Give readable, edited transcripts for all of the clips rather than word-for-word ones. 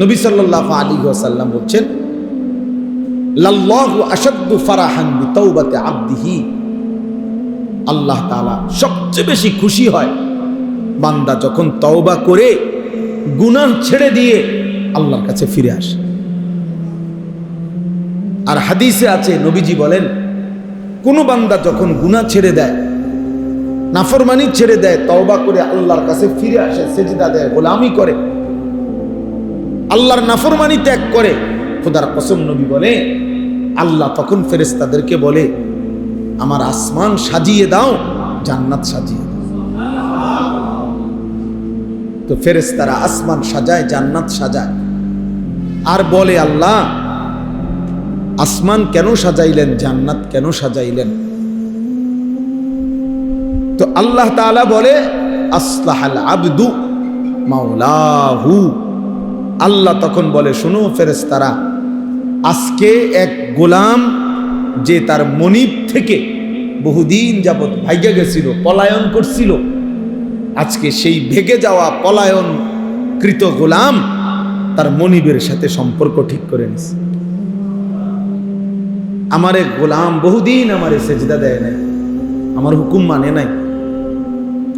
নবী সাল্লাল্লাহু আলাইহি ওয়াসাল্লাম বলছেন, লাল্লাহু আশাদ্দু ফারাহান বিতাওবাতি আবদিহি, আল্লাহ তাআলা সবচেয়ে বেশি খুশি হয় বান্দা যখন তওবা করে গুনাহ ছেড়ে দিয়ে আল্লাহর কাছে ফিরে আসে। আর হাদিসে আছে, নবীজি বলেন, কোন বান্দা যখন গুনাহ ছেড়ে দেয়, নাফরমানি ছেড়ে দেয়, তওবা করে আল্লাহর কাছে ফিরে আসে, সেজদা দেয়, গোলামি করে, আল্লাহর নাফরমানি ত্যাগ করে, খোদার কসম নবী বলে আল্লাহ তখন ফেরেশতাদেরকে বলে, আমার আসমান সাজিয়ে দাও, জান্নাত সাজিয়ে দাও। তো ফেরেশতারা আসমান সাজায়, জান্নাত সাজায়, আর বলে, আল্লাহ আসমান কেন সাজাইলেন, জান্নাত কেন সাজাইলেন? তো আল্লাহ তাআলা বলে, আসলাহাল আবদু মাওলাহু। আল্লাহ তখন বলে, শোনো ফেরেশতারা, আজকে এক গোলাম যে তার মনিব থেকে বহুদিন যাবৎ ভাইগা গেছিল, পলায়ন করছিল, আজকে সেই ভেগে যাওয়া পলায়নকৃত গোলাম তার মনিবের সাথে সম্পর্ক ঠিক করে নিছে। আমার এক গোলাম বহুদিন আমারে সেজদা দেয় নাই, আমার হুকুম মানে নাই,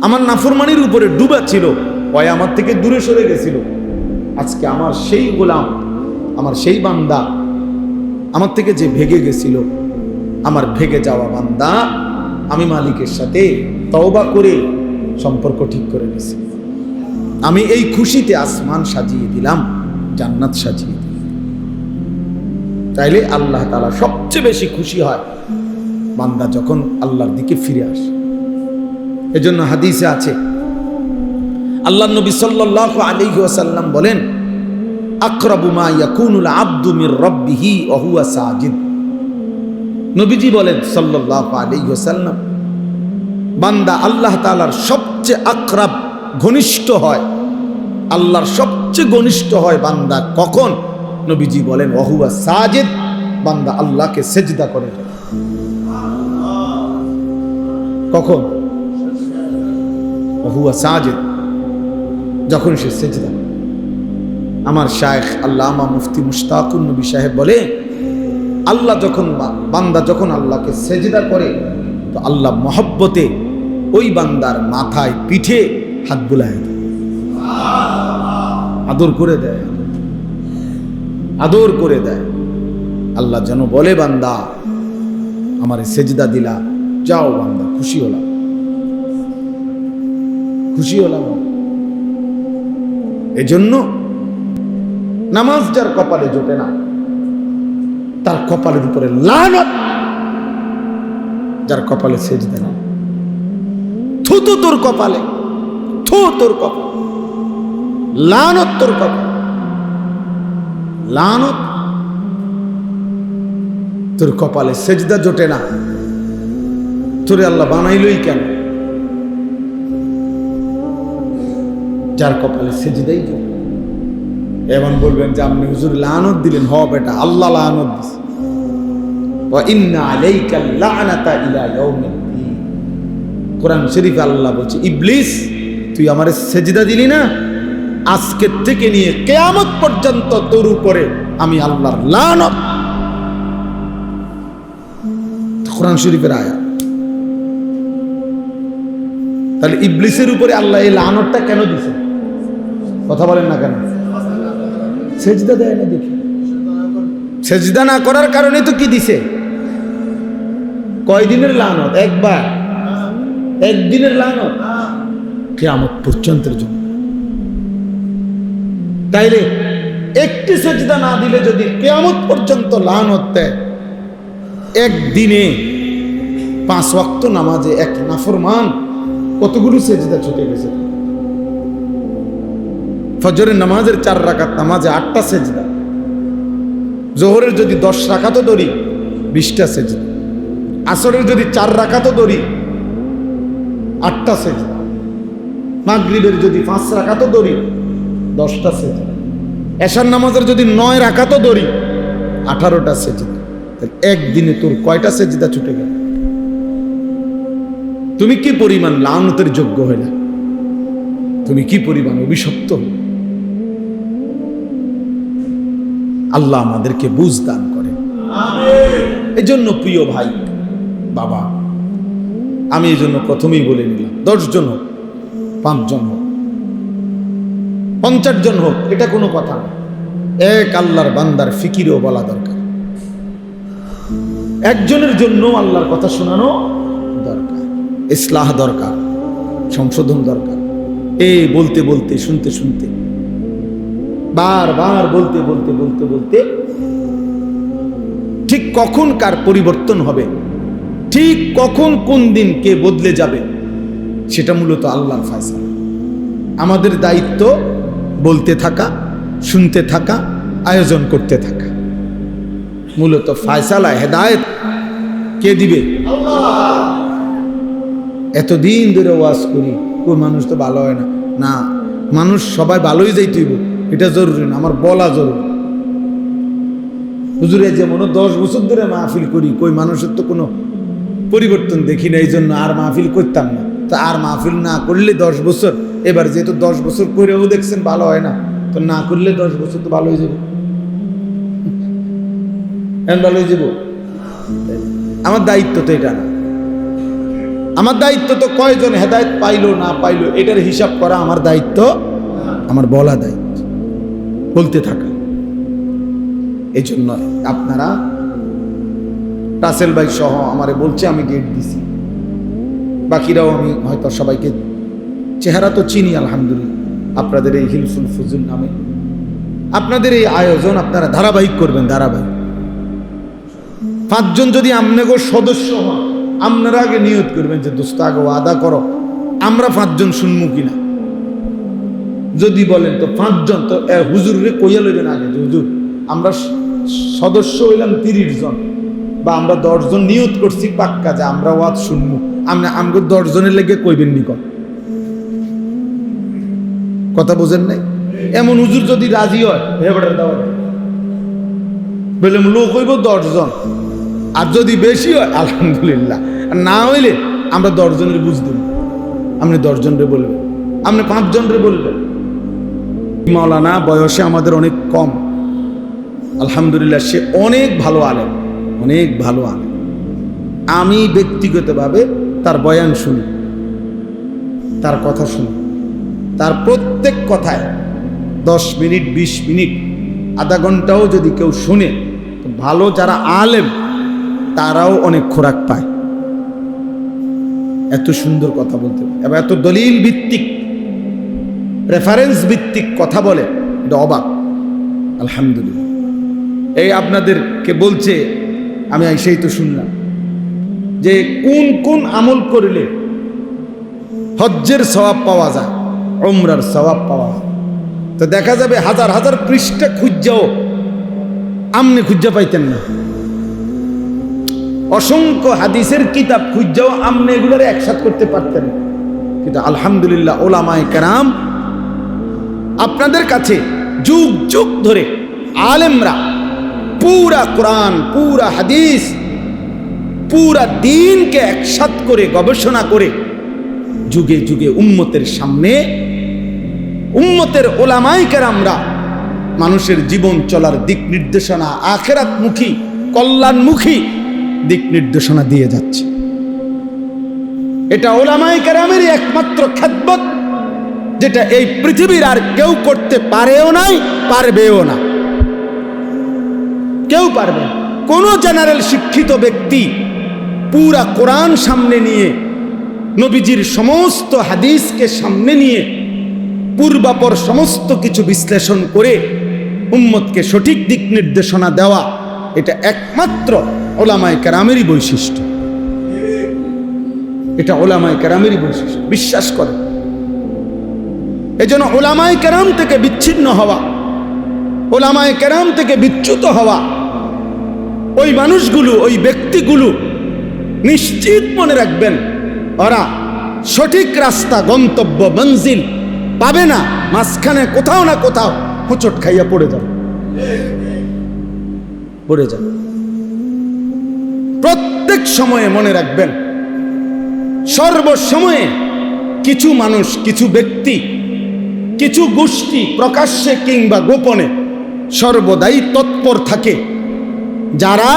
আমার নাফরমানির উপরে ডুবা ছিল, ওই আমার থেকে দূরে সরে গেছিল। আজকে আমার সেই গোলাম, আমার সেই বান্দা, আমার থেকে যে ভেগে গেছিল, আমার ভেগে যাওয়া বান্দা আমি মালিকের সাথে তওবা করে সম্পর্ক ঠিক করে নিয়েছি। আমি এই খুশিতে আসমান সাজিয়ে দিলাম, জান্নাত সাজিয়ে দিলাম। তাইলে আল্লাহ তাআলা সবচেয়ে বেশি খুশি হয় বান্দা যখন আল্লাহর দিকে ফিরে আসে। এজন্য হাদিসে আছে, আল্লাহর নবী সাল্লাল্লাহু আলাইহি ওয়াসাল্লাম বলেন, আকরাবু মা ইয়াকুনুল আবদু মির রাব্বিহি ওয়া হুয়া সাজিদ। নবীজি বলেন সাল্লাল্লাহু আলাইহি ওয়াসাল্লাম, বান্দা আল্লাহ তাআলার সবচেয়ে আকরাব, ঘনিষ্ঠ হয়, আল্লাহর সবচেয়ে ঘনিষ্ঠ হয় বান্দা কখন? নবীজি বলেন ওয়া হুয়া সাজিদ, বান্দা আল্লাহকে সেজদা করে। কখন? ওয়া হুয়া সাজিদ, যখন সে সেজদা। আমার শায়েখ আল্লামা মুফতি মুশতাকুন নবী সাহেব বলে, আল্লাহ যখন বান্দা যখন আল্লাহকে সেজদা করে, তো আল্লাহ মহব্বতে ওই বান্দার মাথায়, পিঠে হাত বুলায় দেয়, আদর করে দেয়, আদর করে দেয়। আল্লাহ যেন বলে, বান্দা আমারে সেজদা দিলা, যাও বান্দা, খুশি হলাম, খুশি হলাম। এজন্য নামাজ যার কপালে জোটে না, তার কপালের উপরে লানত। যার কপালে সেজদা না, থু থু তোর কপালে, থু তোর কপাল, লানত তোর কপাল, লানত তোর কপালে। সেজদা জোটে না, তোরে আল্লাহ বানাইলই কেন? যার কপালে সেজদাই জোটে। এমন বলবেন যে আপনি হুজুর লানত দিলেন। হ বেটা, আল্লাহ লানত দিছে। ওয়া ইন্না আলাইকাল লা'নাতা ইলা ইয়াউমিদ্দিন। কোরআন শরীফে আল্লাহ বলছে, ইবলিস তুই আমারে সেজদা দিলি না, আজকের থেকে নিয়ে কিয়ামত পর্যন্ত তোর উপরে আমি আল্লাহর লানত। কোরআন শরীফের আয়াত। তাহলে ইবলিসের উপরে আল্লাহ এই লানতটা কেন দিছে? কথা বলেন না কেন? সেজদা দেয় না দেখি। সেজদা না করার কারণে তো কি দিছে? কয়দিনের লানত? একবার, একদিনের লানত, কিয়ামত পর্যন্তের জন্য। তাইলে একটি সেজদা না দিলে যদি কিয়ামত পর্যন্ত লানত দেয়, একদিনে 5 ওয়াক্ত নামাজে এক নাফরমান কতগুলো সেজদা ছুটে গেছে। ফজরের নামাজের 4 রাকাত নামাজে 8টা সেজদা, জোহরের যদি 10 রাকাতও ধরি 20টা সেজদা, আসরের যদি 4 রাকাতও ধরি 8টা সেজদা, মাগরিবের যদি 5 রাকাতও ধরি 10টা সেজদা, এশার নামাজের যদি 9 রাকাতও ধরি 18টা সেজদা। একদিনে তোর কয়টা সেজদা ছুটে গেল? তুমি কি পরিমাণ লানতের যোগ্য হইলে? তুমি কি পরিমাণ অভিশপ্ত? আল্লাহ আমাদেরকে বুঝ দান করেন। এই জন্য প্রিয় ভাই বাবা, আমি এই জন্য প্রথমেই বলে নিলাম, 10 জন হোক, 5 জন হোক, 50 জন হোক, এটা কোনো কথা না। এক আল্লাহর বান্দার ফিকিরও বলা দরকার, একজনের জন্য আল্লাহর কথা শোনানো দরকার, ইসলাহ দরকার, সংশোধন দরকার। এই বলতে বলতে, শুনতে শুনতে, বারবার বলতে বলতে বলতে বলতে ঠিক কখন কার পরিবর্তন হবে, ঠিক কখন কোন দিন কে বদলে যাবে, সেটা মূলত আল্লাহর ফয়সালা। আমাদের দায়িত্ব বলতে থাকা, শুনতে থাকা, আয়োজন করতে থাকা। মূলত ফয়সালা, হেদায়েত কে দিবে? আল্লাহ। এতদিন ধরে ওয়াজ করি, কোন মানুষ তো ভালো হয় না। না, মানুষ সবাই ভালোই যাইতেইব, এটা জরুরি না, আমার বলা জরুরি। হুজুরে যেমন 10 বছর ধরে মাহফিল করি, কই মানুষের তো কোনো পরিবর্তন দেখি না, এই জন্য আর মাহফিল করতাম না। তো আর মাহফিল না করলে 10 বছর, এবার যেহেতু 10 বছর করেও দেখছেন ভালো হয় না, তো না করলে 10 বছর তো ভালো হয়ে যাবে, ভালো হয়ে যাব। আমার দায়িত্ব তো এটা না। আমার দায়িত্ব তো কয়জন হেদায়েত পাইলো না পাইলো এটার হিসাব করা আমার দায়িত্ব, আমার বলা দায়িত্ব, বলতে থাকা। এই জন্য আপনারা, রাসেল ভাই সহ আমারে বলছে, আমি গেট দিছি, বাকিরাও আমি হয়তো সবাইকে চেহারা তো চিনি আলহামদুলিল্লাহ। আপনাদের এই হিলফুল ফুজুল নামে আপনাদের এই আয়োজন আপনারা ধারাবাহিক করবেন, ধারাবাহিক। 5 জন যদি আমনেগো সদস্য হন, আপনারা আগে নিয়ত করবেন যে দোস্ত আগে ওয়াদা করো আমরা 5 জন শুনবো কিনা। যদি বলেন তো 5 জন, তো হুজুরে কইয়া লইবেন আগে যে হুজুর আমরা সদস্য হইলাম 30 জন, বা আমরা 10 জন নিয়ত করছি পাক্কা যে আমরা ওয়াজ শুনবো, আমগো 10 জনের লেগে কইবেন নিকট। কথা বোঝেন নাই? এমন হুজুর যদি রাজি হয়, হেবাটার দাওয়া বললাম লোক হইব 10 জন, আর যদি বেশি হয় আলহামদুলিল্লাহ, আর না হইলে আমরা 10 জনের বুঝ দেব। আপনি 10 জনরে বলবেন, আপনি 5 জনরে বলবেন। মাওলানা বয়সে আমাদের অনেক কম, আলহামদুলিল্লাহ সে অনেক ভালো আলেম, অনেক ভালো আলেম। আমি ব্যক্তিগতভাবে তার বয়ান শুনি, তার কথা শুনি, তার প্রত্যেক কথায় 10 মিনিট 20 মিনিট আধা ঘন্টাও যদি কেউ শুনে, তো ভালো যারা আলেম তারাও অনেক খোরাক পায়। এত সুন্দর কথা বলতে পারে এবং এত দলিল ভিত্তিক, রেফারেন্স ভিত্তিক কথা বলে, এটা অবাক। আলহামদুলিল্লাহ। এই আপনাদেরকে বলছে, আমি সেই তো শুনলাম যে কোন কোন আমল করলে হজ্জের সওয়াব পাওয়া যায়, উমরার সওয়াব পাওয়া যায়। তো দেখা যাবে হাজার হাজার পৃষ্ঠা খুঁজাও আমনে খুঁজা পাইতেন না, অসংখ্য হাদিসের কিতাব খুঁজাও আমনে এগুলোর একসাথ করতে পারতেন। কিন্তু আলহামদুলিল্লাহ ওলামায়ে কেরাম আপনাদের কাছে যুগ যুগ ধরে আলেমরা পুরা কোরআন, পুরা হাদিস, পুরা দ্বীনকে একসাথ করে গবেষণা করে যুগে যুগে উম্মতের সামনে, উম্মতের ওলামায়ে কেরামরা মানুষের জীবন চলার দিক নির্দেশনা, আখিরাতমুখী, কল্যাণমুখী দিক নির্দেশনা দিয়ে যাচ্ছে। এটা ওলামায়ে কেরামেরই একমাত্র খেদমত, যেটা এই পৃথিবীর আর কেউ করতে পারেও নাই, পারবেও না, কেউ পারবে না। কোন জেনারেল শিক্ষিত ব্যক্তি পুরা কোরআন সামনে নিয়ে, নবীজির সমস্ত হাদিসকে সামনে নিয়ে, পূর্বাপর সমস্ত কিছু বিশ্লেষণ করে উম্মতকে সঠিক দিক নির্দেশনা দেওয়া, এটা একমাত্র ওলামায়ে কেরামেরই বৈশিষ্ট্য। এটা ওলামায়ে কেরামেরই বৈশিষ্ট্য, বিশ্বাস করে। এজন্য ওলামায়ে কেরাম থেকে বিচ্ছিন্ন হওয়া, ওলামায়ে কেরাম থেকে বিচ্যুত হওয়া, ওই মানুষগুলো, ওই ব্যক্তিগুলো নিশ্চিত মনে রাখবেন, ওরা সঠিক রাস্তা, গন্তব্য, মঞ্জিল পাবে না, মাঝখানে কোথাও না কোথাও হোঁচট খাইয়া পড়ে যাবে, পড়ে যাবে। প্রত্যেক সময়ে মনে রাখবেন, সর্বসময়ে কিছু মানুষ, কিছু ব্যক্তি, কিছু গোষ্ঠী প্রকাশ্যে কিংবা গোপনে সর্বদাই তৎপর থাকে যারা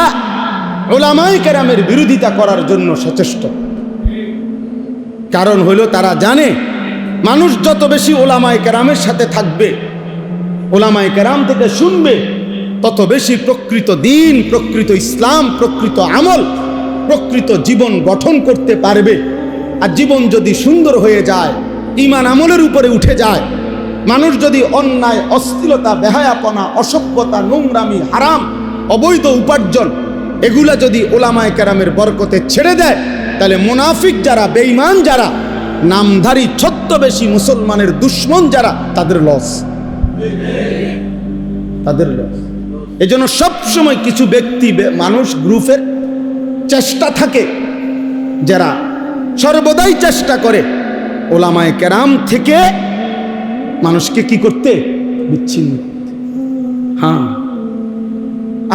উলামায়ে কেরামের বিরোধিতা করার জন্য সচেষ্ট। কারণ হলো তারা জানে মানুষ যত বেশি উলামায়ে কেরামের সাথে থাকবে, উলামায়ে কেরাম থেকে শুনবে, তত বেশি প্রকৃত দ্বীন, প্রকৃত ইসলাম, প্রকৃত আমল, প্রকৃত জীবন গঠন করতে পারবে। আর জীবন যদি সুন্দর হয়ে যায়, ঈমান আমলের উপরে উঠে যায়, মানুষ যদি অন্যায়, অশ্লীলতা, বেহায়াপনা, অসভ্যতা, নোংরামি, হারাম, অবৈধ উপার্জন এগুলা যদি উলামায়ে কেরামের বরকতে ছেড়ে দেয়, তাহলে মুনাফিক যারা, বেঈমান যারা, নামধারী ছদ্মবেশী মুসলমানের দুশ্মন যারা, তাদের লস, তাদের লস। এজন্য সবসময় কিছু ব্যক্তি, মানুষ, গ্রুপের চেষ্টা থাকে যারা সর্বদাই চেষ্টা করে উলামায়ে কেরাম থেকে মানুষকে কি করতে, বিচ্ছিন্ন করতে। হ্যাঁ,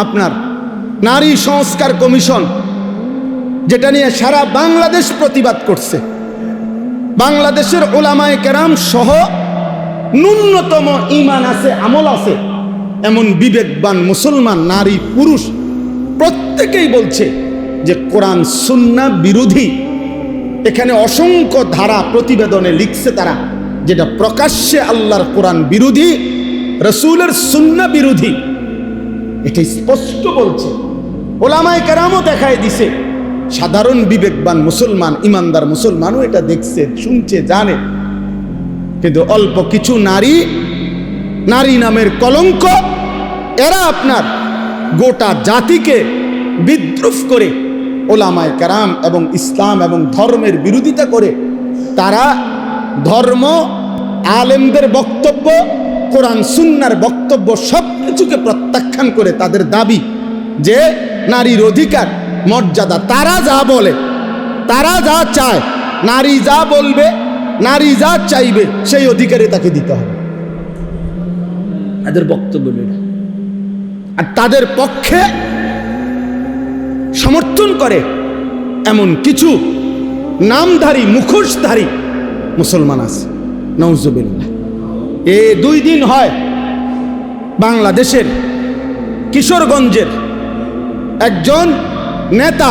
আপনার নারী সংস্কার কমিশন, যেটা নিয়ে সারা বাংলাদেশ প্রতিবাদ করছে, বাংলাদেশের উলামায়ে কেরাম সহ ন্যূনতম ঈমান আছে, আমল আছে এমন বিবেকবান মুসলমান নারী পুরুষ প্রত্যেকেই বলছে যে কোরআন সুন্নাহ বিরোধী। এখানে অসংখ্য ধারা প্রতিবেদনে লিখছে তারা, যেটা প্রকাশ্যে আল্লাহর কোরআন বিরোধী, রাসূলের সুন্নাহ বিরোধী, এটা স্পষ্ট বলছে। উলামায়ে কেরামও দেখায় দিছে, সাধারণ বিবেকবান মুসলমান, ইমানদার মুসলমানও এটা দেখছে, শুনছে, জানে। কিন্তু অল্প কিছু নারী, নারী নামের কলঙ্ক, এরা আপনার গোটা জাতিকে বিদ্রুপ করে উলামায়ে কেরাম এবং ইসলাম এবং ধর্মের বিরোধিতা করে। তারা ধর্ম, আলেমদের বক্তব্য, কোরআন সুন্নাহর বক্তব্য সব কিছুকে প্রত্যাখ্যান করে তাদের দাবি যে নারীর অধিকার, মর্যাদা, তারা যা বলে, তারা যা চায়, নারী যা বলবে, নারী যা চাইবে, সেই অধিকারই তাকে দিতে হবে। তাদের বক্তব্য এটা। আর তাদের পক্ষে সমর্থন করে এমন কিছু নামধারী, মুখোশধারী মুসলমান আছে, নাউজুবিল্লাহ। 2 দিন হয় বাংলাদেশের কিশোরগঞ্জের একজন নেতা,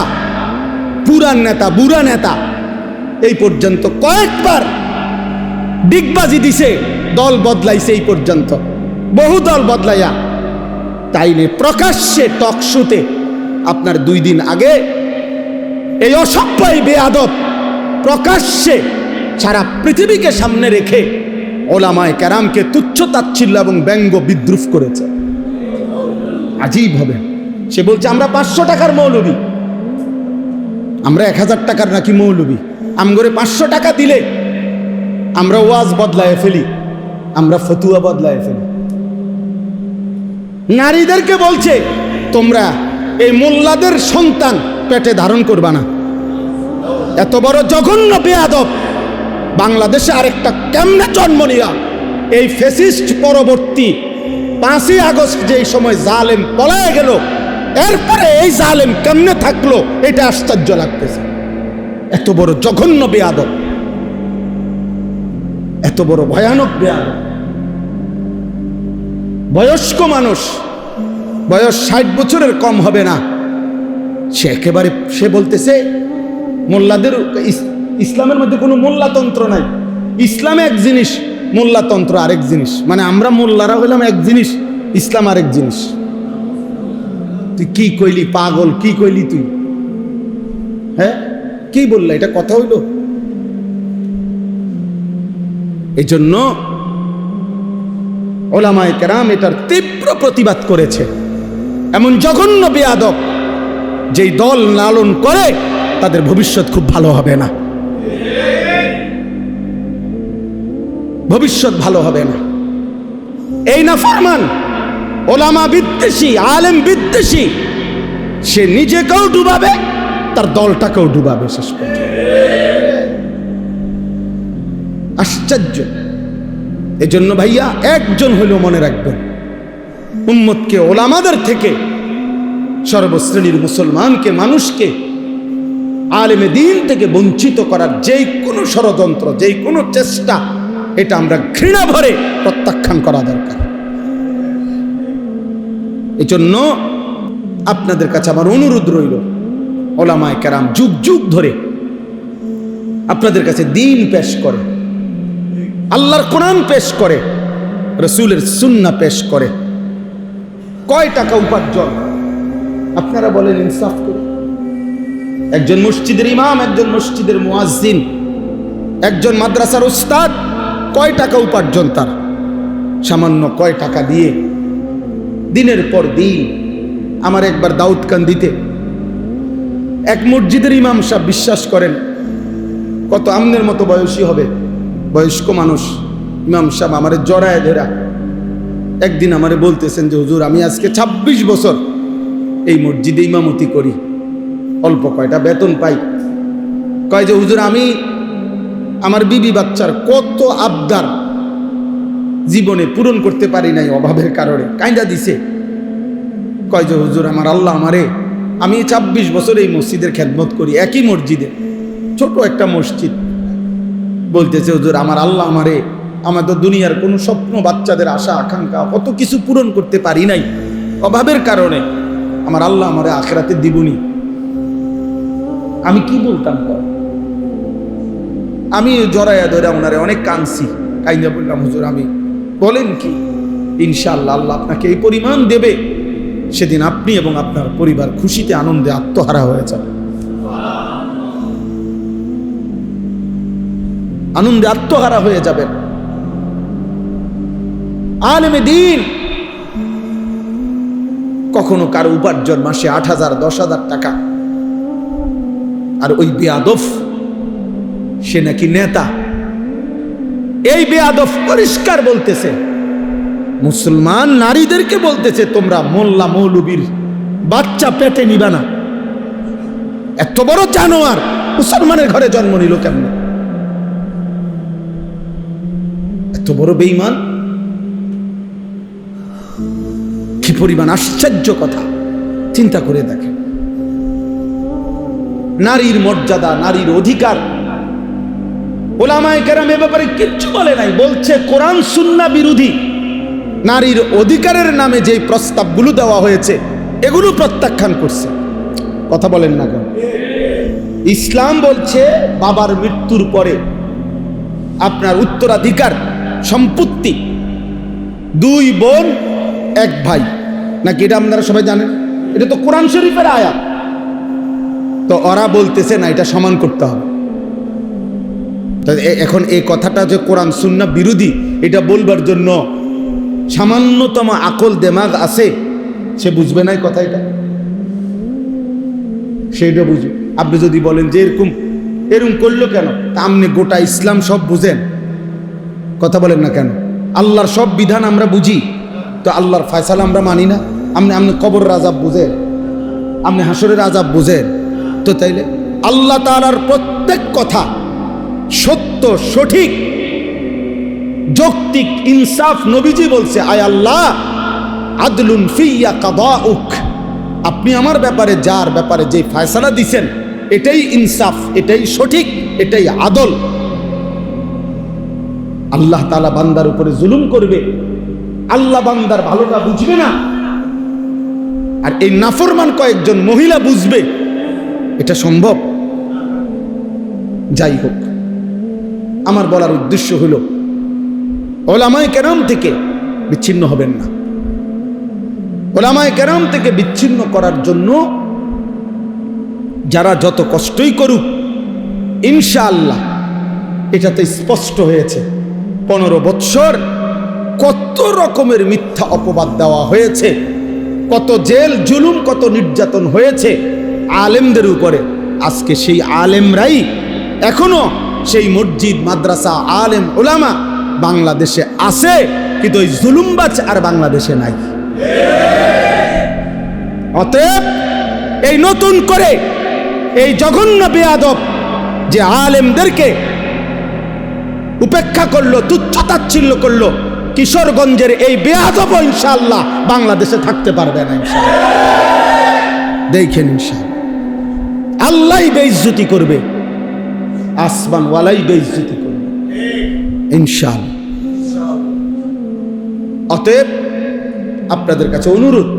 পুরান নেতা, বুড়া নেতা, এই পর্যন্ত কয়েকবার ডিগবাজি দিছে, দল বদলাইছে, এই পর্যন্ত বহু দল বদলাইয়া, তাইলে প্রকাশ্যে টকশোতে আপনার 2 দিন আগে এই অসভ্য, বেয়াদব প্রকাশ্যে সারা পৃথিবীকে সামনে রেখে উলামায়ে কেরামকে তুচ্ছ তাচ্ছিল্য এবং ব্যঙ্গ বিদ্রুপ করেছে। আজীব হবে। সে বলছে আমরা 500 টাকার মৌলবী, আমরা 1000 টাকার নাকি মৌলবী, আমগরে 500 টাকা দিলে আমরা ওয়াজ বদলায় ফেলি, আমরা ফতুয়া বদলায় ফেলি। নারীদেরকে বলছে তোমরা এই মোল্লাদের সন্তান পেটে ধারণ করবা না। এত বড় জঘন্য বেয়াদব বাংলাদেশে আরেকটা কেমনে জন্ম নিয়া? এই ফ্যাসিস্ট পরবর্তী 5ই আগস্ট যেই সময় জালেম পলায় গেল, এরপরে এই জালেম কেমনে থাকলো, এটা আশ্চর্য লাগতেছে। এত বড় জঘন্য বেয়াদব, এত বড় ভয়ানক বেয়াদব। বয়স্ক মানুষ, বয়স 60 বছরের কম হবে না, সে একেবারে, সে বলতেছে মোল্লাদের, ইসলামের মধ্যে কোনো মোল্লাতন্ত্র নাই, ইসলাম এক জিনিস, মোল্লাতন্ত্র আরেক জিনিস। মানে আমরা মোল্লারা হইলাম এক জিনিস, ইসলাম আরেক জিনিস। তুই কি কইলি পাগল, কি কইলি তুই? হ্যাঁ, কি বললা? এটা কথা হইল? এই জন্য উলামায়ে কেরাম এটার তীব্র প্রতিবাদ করেছে। এমন জঘন্য বেয়াদব যেই দল লালন করে, তাদের ভবিষ্যৎ খুব ভালো হবে না, ভবিষ্যৎ ভালো হবে না। এই নাফরমান, ওলামা বিদ্বেষী, আলেম বিদ্বেষী, সে নিজেকেও ডুবাবে, তার দলটাকেও ডুবাবে শেষ পর্যন্ত। আশ্চর্য। এজন্য ভাইয়া একজন হলেও মনে রাখবেন, উম্মতকে ওলামাদের থেকে, সর্বশ্রেণীর মুসলমানকে, মানুষকে আলেমে দ্বীন থেকে বঞ্চিত করার যেই কোনো ষড়যন্ত্র, যেই কোনো চেষ্টা, এটা আমরা ঘৃণা ভরে প্রত্যাখ্যান করা দরকার। এই জন্য আপনাদের কাছে আমার অনুরোধ রইল, ওলামায়ে কেরাম যুগ যুগ ধরে আপনাদের কাছে দ্বীন পেশ করে, আল্লাহর কোরআন পেশ করে, রাসূলের সুন্নাহ পেশ করে। কয় টাকা উপার্জন আপনারা বলেন ইনসাফ করে? একজন মসজিদের ইমাম, একজন মসজিদের মুয়াজ্জিন, একজন মাদ্রাসার উস্তাদ, কয় টাকা উপার্জন তার? সামান্য কয় টাকা দিয়ে দিনের পর দিন। আমার একবার দাউদকান্দিতে এক মসজিদের ইমাম সাহেব, বিশ্বাস করেন কত আমনের মতো বয়সী হবে, বয়স্ক মানুষ, ইমাম সাহেব আমারে জড়ায় ধরা একদিন আমারে বলতেছেন যে হুজুর, আমি আজকে 26 বছর এই মসজিদে ইমামতি করি, অল্প কয়টা বেতন পাই। কয় যে হুজুর, আমি আমার বিবি বাচ্চার কত আবদার জীবনে পূরণ করতে পারি নাই অভাবের কারণে, কাইন্দা দিছে। কয় যে হুজুর, আমার আল্লাহ আমারে, আমি 26 বছর এই মসজিদের খেদমত করি, একই মসজিদে, ছোট একটা মসজিদ। বলতেছে হুজুর, আমার আল্লাহ আমারে, আমাদের দুনিয়ার কোনো স্বপ্ন, বাচ্চাদের আশা আকাঙ্ক্ষা কত কিছু পূরণ করতে পারি নাই অভাবের কারণে, আমার আল্লাহ আমারে আখিরাতে দিবনি। আমি কি বলতাম? আমি জড়াইয়া ধরে ওনারে অনেক কাঁদছি, কাইন্দা বললাম হুজুর, আমি বলেন কি, ইনশাআল্লাহ আল্লাহ আপনাকে এই পরিমাণ দেবে, সেদিন আপনি এবং আপনার পরিবার খুশিতে আনন্দে আত্মহারা হয়ে যাবে, আনন্দে আত্মহারা হয়ে যাবেন। আলেমে দ্বীন কখনো কারো উপার্জন মাসে 8,000 10,000 টাকা, আর ওই বেয়াদব সে নাকি নেতা। এই বেয়াদব পরিষ্কার বলতেছে, মুসলমান নারীদেরকে বলতেছে, তোমরা মোল্লা মৌলবীর বাচ্চা পেটে নিবা না। এত বড় জানোয়ার মুসলমানের ঘরে জন্ম নিল কেমন? এত বড় বেঈমান, কি পরিমাণ আশ্চর্য কথা, চিন্তা করে দেখেন। নারীর মর্যাদা, নারীর অধিকার, ওলামায়ে কেরাম এ ব্যাপারে কিচ্ছু বলে নাই, বলছে কোরআন সুন্নাহ বিরোধী। নারীর অধিকারের নামে যে প্রস্তাবগুলো দেওয়া হয়েছে এগুলো প্রত্যাখ্যান করছে। কথা বলেন না কেন? ইসলাম বলছে বাবার মৃত্যুর পরে আপনার উত্তরাধিকার সম্পত্তি 2 বোন 1 ভাই, নাকি? এটা আপনারা সবাই জানেন, এটা তো কোরআন শরীফের আয়াত। তো ওরা বলতেছে না, এটা সমান করতে হবে। এখন এই কথাটা যে কোরআন সুন্নাহ বিরোধী, এটা বলবার জন্য সামান্যতম আকল দেমাগ আছে, সে বুঝবে না এই কথা, এটা সেটা বুঝবে। আপনি যদি বলেন যে এরকম করলো কেন, তা আপনি গোটা ইসলাম সব বুঝেন, কথা বলেন না কেন? আল্লাহর সব বিধান আমরা বুঝি, তো আল্লাহর ফয়সালা আমরা মানি না? আপনি কবরের আযাব বুঝেন, আপনি হাসরের আযাব বুঝেন, তো তাইলে আল্লাহ তাআলার প্রত্যেক কথা সত্য, সঠিক, যৌক্তিক, ইনসাফ। নবীজি বলছে, আয় আল্লাহ, আদলুন ফিয়া কাদাউক, আপনি আমার ব্যাপারে, যার ব্যাপারে যে ফয়সালা দিছেন, এটাই ইনসাফ, এটাই সঠিক, এটাই আদল। আল্লাহ তাআলা বান্দার উপরে জুলুম করবে, আল্লাহ বান্দার ভালোটা বুঝবে না, আর এই নাফরমান কয়েকজন মহিলা বুঝবে? এটা সম্ভব? যাই হোক, আমার বলার উদ্দেশ্য হলো ওলামায়ে কেরাম থেকে বিচ্ছিন্ন হবেন না। ওলামায়ে কেরাম থেকে বিচ্ছিন্ন করার জন্য যারা যত কষ্টই করুক, ইনশাআল্লাহ এটাতে স্পষ্ট হয়েছে 15 বৎসর কত রকমের মিথ্যা অপবাদ দেওয়া হয়েছে, কত জেল জুলুম, কত নির্যাতন হয়েছে আলেমদের উপরে। আজকে সেই আলেমরাই এখনো সেই মসজিদ, মাদ্রাসা, আলেম, ওলামা বাংলাদেশে আছে, কিন্তু ওই জুলুমবাজ আর বাংলাদেশে নাই। অতএব এই নতুন করে এই জঘন্য বেয়াদব যে আলেমদেরকে উপেক্ষা করলো, তুচ্ছ-তাচ্ছিল্য করলো, কিশোরগঞ্জের এই বেয়াদব ইনশাআল্লাহ বাংলাদেশে থাকতে পারবে না। ইনশাআল্লাহ দেখেন, ইনশাআল্লাহ আল্লাহই বেইজ্জতি করবে, আসমানওয়ালাই বেইজ্জতি করবে ইনশাআল্লাহ। অতএব আপনাদের কাছে অনুরোধ,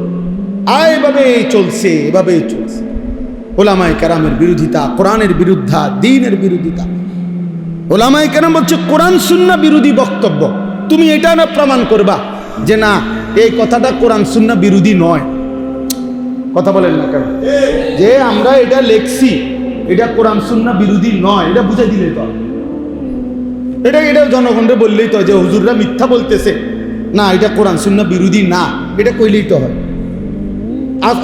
এভাবেই চলছে, এভাবেই চলছে। ওলামায়ে কেরামের বিরোধিতা, কোরআনের বিরুদ্ধা, দ্বীনের বিরোধিতা। ওলামায়ে কেরাম বলছে কোরআন সুন্নাহ বিরোধী বক্তব্য। তুমি এটা না প্রমাণ করবা যে না এই কথাটা কোরআন সুন্নাহ বিরোধী নয়। কথা বলেন না কেন? যে আমরা এটা লেখছি এটা কোরআন সুন্নাহ বিরোধী নয়, এটা বুঝাই দিলেই তো। এটা জনগণকে বললেই তো যে হুজুররা মিথ্যা বলতেছে, না এটা কোরআন সুন্নাহ বিরোধী না, এটা কইলেই তো হয়।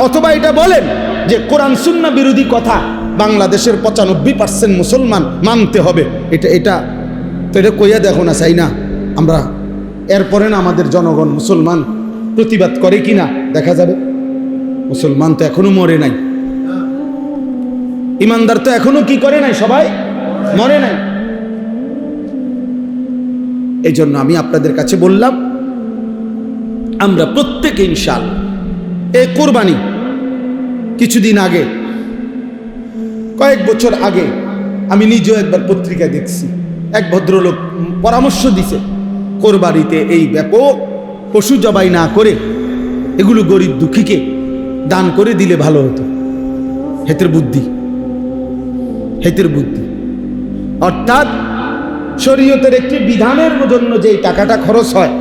অথবা এটা বলেন যে কোরআন সুন্নাহ বিরোধী কথা বাংলাদেশের 95% মুসলমান মানতে হবে, এটা তো এটা কইয়া দেখো না, চাই না আমরা। এরপরে না আমাদের জনগণ মুসলমান প্রতিবাদ করে কিনা দেখা যাবে। মুসলমান তো এখনো মরে নাই, ইমানদার তো এখনো কি করে নাই, সবাই মরে নাই। এই জন্য আমি আপনাদের কাছে বললাম আমরা প্রত্যেকে ইনশাআল্লাহ এই কোরবানি কিছুদিন আগে, কয়েক বছর আগে আমি নিজেও একবার পত্রিকা দেখছি, এক ভদ্রলোক পরামর্শ দিছে কোরবানিতে এই ব্যাপক পশু জবাই না করে এগুলো গরিব দুঃখীকে দান করে দিলে ভালো হতো। হেতের বুদ্ধি, হেতের বুদ্ধি। অর্থাৎ শরীয়তের একটি বিধানের জন্য যে টাকাটা খরচ হয়,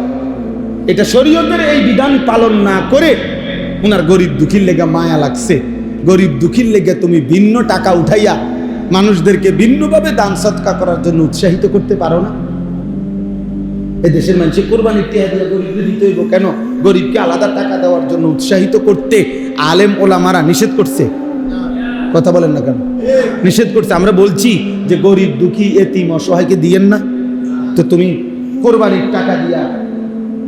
এটা শরীয়তের এই বিধান পালন না করে উনার গরিব দুঃখীর লেগে মায়া লাগছে, গরিব দুঃখীর লেগে তুমি ভিন্ন টাকা উঠাইয়া মানুষদেরকে ভিন্নভাবে দান সৎকা করার জন্য উৎসাহিত করতে পারো না? এই দেশের মানুষের কোরবানির টিয়া দিয়ে গরিবকে দিতে হইব কেন? গরিবকে আলাদা টাকা দেওয়ার জন্য উৎসাহিত করতে আলেম ওলামারা নিষেধ করছে। কথা বলেন না কেন? নিষেধ করছে। আমরা বলছি যে গরিব দুঃখী এতিম অসহায়কে দিয়েন না, তো তুমি কোরবানির টাকা দিয়া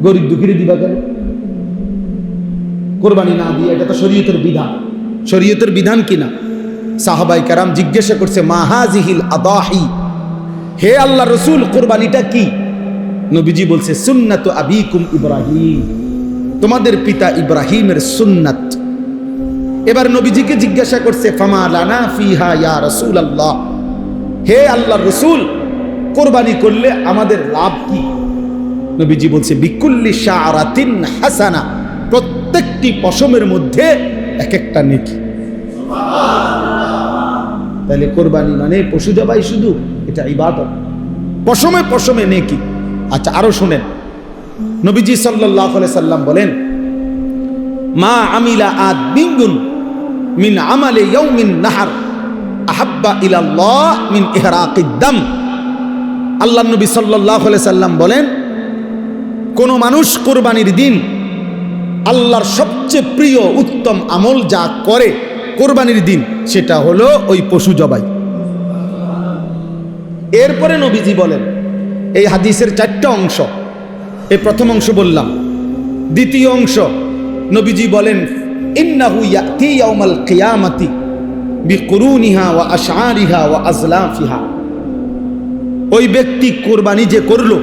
গরিব দুঃখীরে দিবা কেন? কোরবানি না দিয়ে, এটা তো শরীয়তের বিধান। শরীয়তের বিধান কিনা? সাহাবায়ে কেরাম জিজ্ঞাসা করছে মা হাযিহিল আদাহি, হে আল্লাহ রাসূল কোরবানিটা কি? নবীজি বলছে সুন্নাতু আবিকুম ইব্রাহিম, তোমাদের পিতা ইব্রাহিমের সুন্নাত। এবার নবীজিকে জিজ্ঞাসা করছে ফামা লানা ফিহা ইয়া রাসূলুল্লাহ, হে আল্লাহর রাসূল কোরবানি করলে আমাদের লাভ কি? নবীজি বলছে বিকুল্লি শাআরাতিন হাসানা, প্রত্যেকটি পশমের মধ্যে এক একটা নেকি। তাহলে কোরবানি মানে পশু জবাই শুধু? এটা ইবাদত, পশমে পশমে নেকি। আচ্ছা আরো শুনেন, নবীজি সাল্লাল্লাহু আলাইহি সাল্লাম বলেন মা আমিলা আদমিন মিন আমালি ইয়াউমিন নাহর আহাব্বা ইলাল্লাহ মিন ইহরাকিদ দাম। আল্লাহ নবী সাল্লাল্লাহু আলাইহি সাল্লাম বলেন কোন মানুষ কোরবানির দিন আল্লাহর সবচেয়ে প্রিয় উত্তম আমল যা করে কোরবানির দিন, সেটা হলো ওই পশু জবাই। এরপরে নবীজি বলেন, এই হাদিসের 4টা অংশ, এই প্রথম অংশ বললাম। দ্বিতীয় অংশ নবীজি বলেন ইন্নাহু ইয়াতি ইয়াউমাল কিয়ামাতি বিকুরুনিহা ওয়া আশআরিহা ওয়া আজলাফিহা, ওই ব্যক্তি কোরবানি যে করলো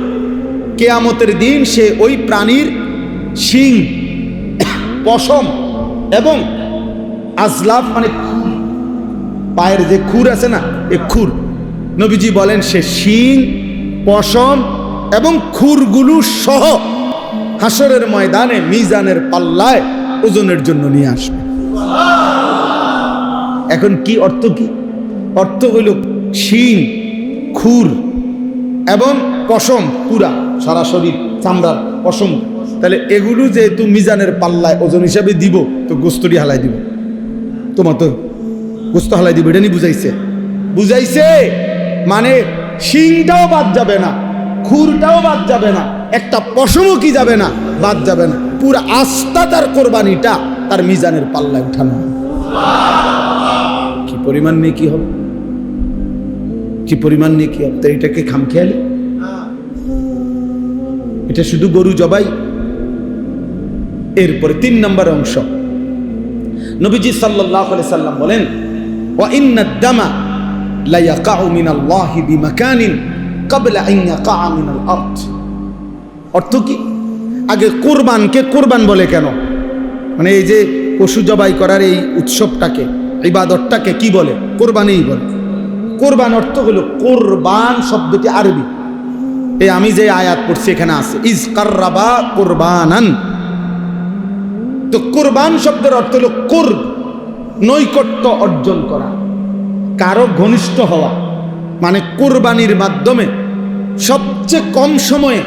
কিয়ামতের দিন সে ওই প্রাণীর শিং, পশম এবং আজলাফ মানে পায়ের যে খুর আছে না, এই খুর, নবীজি বলেন সে শিং, পশম এবং খুরগুলো সহ হাসরের ময়দানে মিজানের পাল্লায় ওজনের জন্য নিয়ে আসবে। এখন কি অর্থ? কি অর্থ হইল শিং, খুর এবং পশম, পুরা সারা শরীর চামড়ার পশম। তাহলে এগুলো যেহেতু মিজানের পাল্লায় ওজন হিসাবে দিব, তো গোস্তটি হালাই দিব, তোমার তো গোস্ত হালাই দিব, এটা নিয়ে বুঝাইছে। বুঝাইছে মানে শিংটাও বাদ যাবে না, খুরটাও বাদ যাবে না, একটা পশমও কি যাবে না, বাদ যাবে না, পুরো আস্থা তার কোরবানিটা তার মিজানের পাল্লায় উঠানো। কি পরিমাণ নেকি হবে, কি পরিমাণ নেকি হবে! তো এটাকে খামখেয়ালি? এটা শুধু গরু জবাই। এরপরে 3 নম্বর অংশ, নবীজি সাল্লাল্লাহু আলাইহি সাল্লাম বলেন ওয়া ইন্নাদ দামা লা ইয়াকাউ মিনাল্লাহি বিমাকানিন ক্বাবলা আন ইয়াকা মিনাল আরদ। অর্থ কি? আগে কোরবানকে কোরবান বলে কেন? মানে এই যে পশু জবাই করার এই উৎসবটাকে, ইবাদতটাকে কি বলে? কোরবানিই বলে। কোরবান অর্থ হলো, কোরবান শব্দটি আরবি, এই আমি যে আয়াত পড়ছি এখানে আছে ইজ কাররাবা কোরবানান, তো কুরবান শব্দের অর্থ হলো কুরব, নৈকট্য অর্জন করা, কারো ঘনিষ্ঠ হওয়া। মানে কুরবানির মাধ্যমে সবচেয়ে কম সময়ে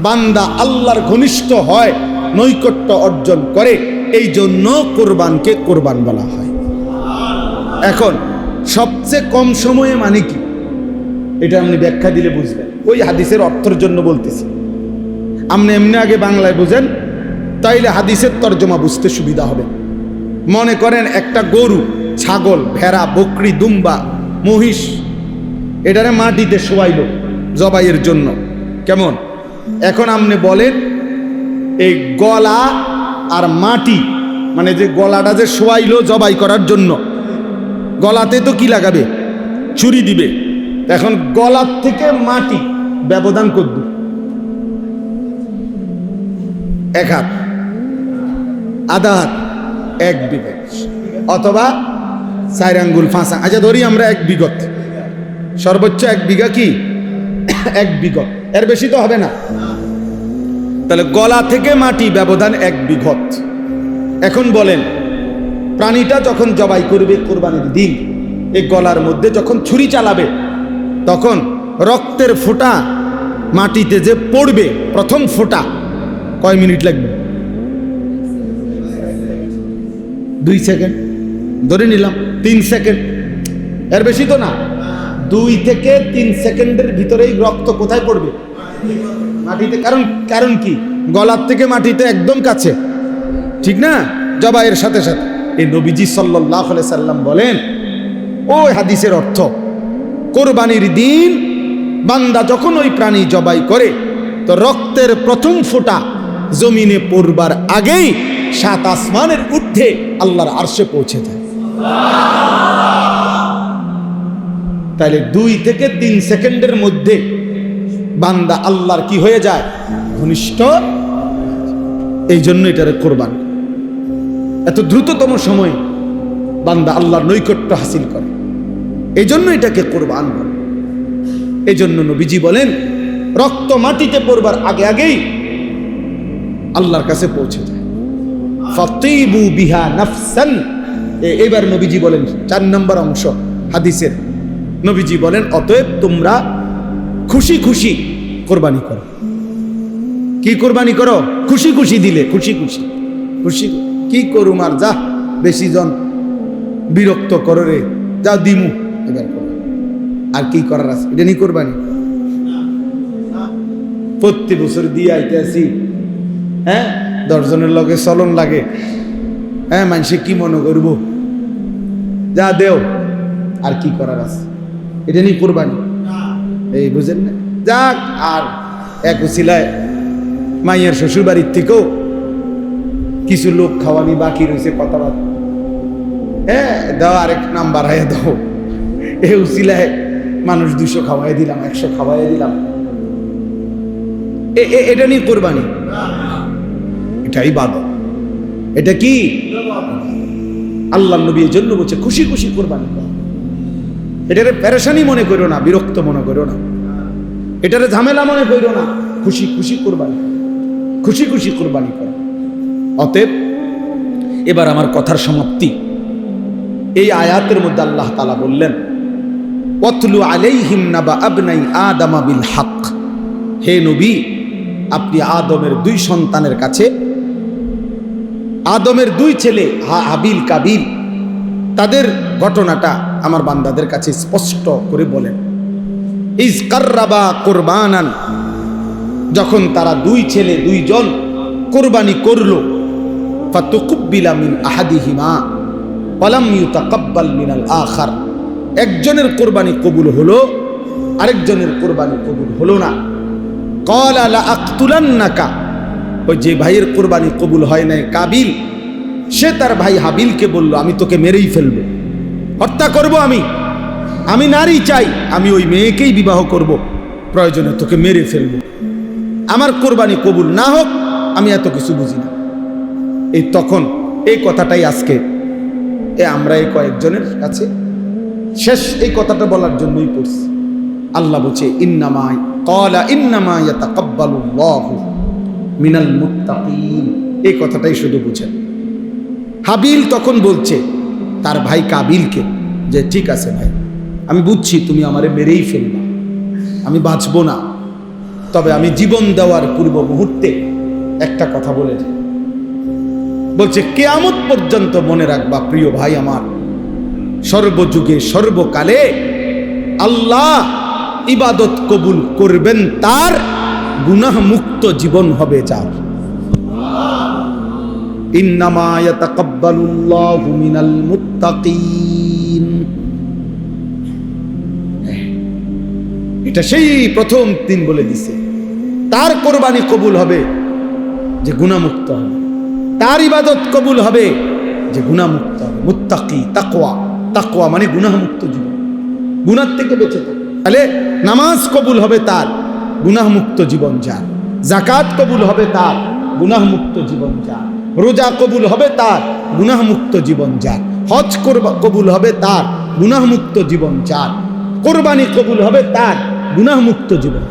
বান্দা আল্লাহর ঘনিষ্ঠ হয়, নৈকট্য অর্জন করে, এই জন্য কুরবানকে কুরবান বলা হয়। এখন সবচেয়ে কম সময়ে মানে কি, এটা আপনি ব্যাখ্যা দিলে বুঝবেন। ওই হাদিসের অর্থের জন্য বলতেছি। আপনি এমনি আগে বাংলায় বুঝেন, তাইলে হাদিসের তর্জমা বুঝতে সুবিধা হবে। মনে করেন একটা গরু, ছাগল, ভেড়া, বকরি, দুম্বা, মহিষ, এটারে মাটিতে শোয়াইল জবাইয়ের জন্য। কেমন? এখন আপনি বলেন এই গলা আর মাটি, মানে যে গলাটা যে শোয়াইলো জবাই করার জন্য, গলাতে তো কি লাগাবে? ছুরি দিবে। এখন গলার থেকে মাটি ব্যবধান করবে এক হাত, আধা হাত, 1 বিঘত, অথবা 4 আঙ্গুল 5 আঙ্গুল। আচ্ছা ধরি আমরা 1 বিঘত, সর্বোচ্চ 1 বিঘা কি 1 বিঘত, এর বেশি তো হবে না। তাহলে গলা থেকে মাটি ব্যবধান 1 বিঘত। এখন বলেন প্রাণীটা যখন জবাই করবে কোরবানির দিন, এই গলার মধ্যে যখন ছুরি চালাবে, তখন রক্তের ফোঁটা মাটিতে যে পড়বে, প্রথম ফোঁটা কয় মিনিট লাগবে? 2 সেকেন্ড ধরে নিলাম, 3 সেকেন্ড, এর বেশি তো না। 2 থেকে 3 সেকেন্ডের ভিতরেই রক্ত কোথায় পড়বে? মাটিতে। কারণ কি? গলার থেকে মাটিতে একদম কাছে, ঠিক না? জবাইয়ের সাথে সাথে। এই নবীজি সাল্লাল্লাহু আলাইহি সাল্লাম বলেন, ওই হাদিসের অর্থ, কোরবানির দিন বান্দা যখন ওই প্রাণী জবাই করে, তো রক্তের প্রথম ফোঁটা জমিনে পড়বার আগেই 7 আসমানের ঊর্ধ্বে আল্লাহর আরশে পৌঁছে যায়। তাহলে 2 থেকে 3 সেকেন্ডের মধ্যে বান্দা আল্লাহর কি হয়ে যায়? ঘনিষ্ঠ। এই জন্য এটারে কোরবান। এত দ্রুততম সময়ে বান্দা আল্লাহর নৈকট্য হাসিল করে, এই জন্য এটাকে কোরবান বলে। এই জন্য নবীজি বলেন, রক্ত মাটিতে পড়বার আগে আগেই আল্লাহর কাছে পৌঁছে যায়। ফাতিবু বিহা নাফসান। এবার নবীজি বলেন 4 নম্বর অংশ হাদিসের, নবীজি বলেন, অতএব তোমরা খুশি খুশি কোরবানি করো। কি কোরবানি করো? খুশি খুশি দিলে, খুশি খুশি। খুশি কি করুম আর, যা বেশি জন বিরক্ত করো রে, যা দিমু এবার করো, আর কি করার আছে? এটা নিয়ে কোরবানি। প্রত্যেক বছর দিয়ে আইতে আসি, হ্যাঁ, 10 জনের লগে চলন লাগে, হ্যাঁ, মানুষে কি মনে করবো, যা দেও, আর কি করার আছে? এটা নিয়ে কোরবানি। এই বুঝেন না? যাক, আর এক উছিলায় মাইয়ার শ্বশুর বাড়ির থেকেও কিছু লোক খাওয়ানি বাকি রয়েছে, কথাবার্তা, হ্যাঁ, দাও, আরেক নাম বাড়াইয়া দাও। এই উছিলায় মানুষ 200 খাওয়াই দিলাম, 100 খাওয়াই দিলাম, এটা নিয়ে কোরবানি? এটাই ইবাদত। এটা কি? আল্লাহর নবী এই জন্য বলছে খুশি খুশি কোরবানি করো। এটারে পেরেশানি মনে করো না, বিরক্ত মনে করো না, এটারে ঝামেলা মনে করো না, খুশি খুশি কোরবানি, খুশি খুশি কোরবানি করো। অতএব এবার আমার কথার সমাপ্তি। এই আয়াতের মধ্যে আল্লাহ তাআলা বললেন, ওয়াতলু আলাইহিম নাবা আবনাই আদম বিল হক। হে নবী, আপনি আদমের 2 সন্তানের কাছে, আদমের 2 ছেলে হাবিল কাবিল, তাদের ঘটনাটা আমার বান্দাদের কাছে স্পষ্ট করে বলেন। ইজ কাররাবা কুরবানান, যখন তারা 2 ছেলে 2 জন কোরবানি করলো, ফাতুকুব্বিলা মিন আহাদিহিমা ওয়ালাম ইউতাকাব্বাল মিনাল আখার, একজনের কোরবানি কবুল হলো, আরেকজনের কোরবানি কবুল হলো না। ক্বালা লা আকতুলান্নাকা, ওই যে ভাইয়ের কোরবানি কবুল হয় নাই কাবিল, সে তার ভাই হাবিলকে বলল, আমি তোকে মেরেই ফেলবো, হত্যা করব, আমি নারী চাই, আমি ওই মেয়েকেই বিবাহ করব, প্রয়োজনে তোকে মেরে ফেলবো, আমার কোরবানি কবুল না হোক, আমি এত কিছু বুঝি না। এই তখন এই কথাটাই আজকে আমরা এই কয়েকজনের কাছে শেষ এই কথাটা বলার জন্যই পড়ছি। আল্লাহ বলছে, ইন্নামা ক্বালা ইন্নামা ইয়াতাকাব্বালুল্লাহু মিনাল মুত্তাকিন, এই কথাটাই শুধু বুঝেন। হাবিল তখন বলছে তার ভাই কাবিলকে যে ঠিক আছে ভাই, আমি বুঝছি তুমি আমারে মেরেই ফেলবা, আমি বাঁচবো না, তবে আমি জীবন দেওয়ার পূর্ব মুহূর্তে একটা কথা বলে যাই। বলছে কিয়ামত পর্যন্ত মনে রাখবা প্রিয় ভাই আমার, সর্বযুগে সর্বকালে আল্লাহ ইবাদত কবুল করবেন তার, গুনাহ মুক্ত জীবন হবে যার। ইন্নামা ইয়াতাকাব্বালুল্লাহু মিনাল মুত্তাকিন। এটা সেই প্রথম দিন বলে দিছে, তার কোরবানি কবুল হবে যে গুনাহমুক্ত হবে, তার ইবাদত কবুল হবে যে গুনাহমুক্ত হবে। মুত্তাকি, তাকওয়া, তাকওয়া মানে গুনাহমুক্ত জীবন, গুনাহ থেকে বেঁচে থাকে। তাহলে নামাজ কবুল হবে তার, গুনাহমুক্ত জীবন যার। যাকাত কবুল হবে তার, গুনাহমুক্ত জীবন যার। রোজা কবুল হবে তার, গুনাহমুক্ত জীবন যার। হজ কবুল হবে তার, গুনাহমুক্ত জীবন যার। কোরবানি কবুল হবে তার, গুনাহমুক্ত জীবন।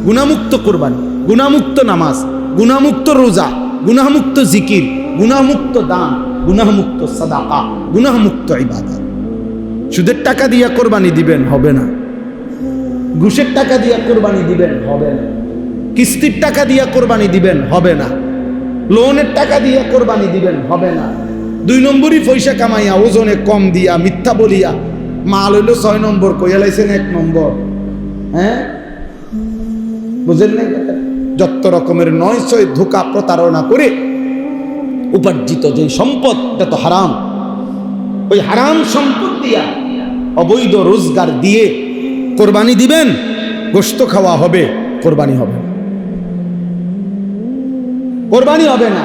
গুনাহমুক্ত কোরবানি, গুনাহমুক্ত নামাজ, গুনাহমুক্ত রোজা, গুনাহমুক্ত জিকির, গুনাহমুক্ত দান, গুনাহমুক্ত সাদাকা, গুনাহমুক্ত ইবাদত। সুদের টাকা দিয়ে কোরবানি দিবেন, হবে না। ঘুষের টাকা দিয়ে কোরবানি দিবেন, হবে না। কিস্তির টাকা দিয়ে কোরবানি দিবেন, হবে না। লোনের টাকা দিয়ে কোরবানি দিবেন, হবে না। 2 নম্বরই পয়সা কামাইয়া, ওজনে কম দিয়া, মিথ্যা বলিয়া মাল হইল 6 নম্বর, কইয়া লাইছেন 1 নম্বর। হ্যাঁ, বুঝেন না? যত রকমের 9 ধোঁকা প্রতারণা করে উপার্জিত যে সম্পদ, এটা তো হারাম। ওই হারাম সম্পদ দিয়া, অবৈধ রোজগার দিয়ে কোরবানি দিবেন, গোশত খাওয়া হবে, কোরবানি হবে না। কোরবানি হবে না,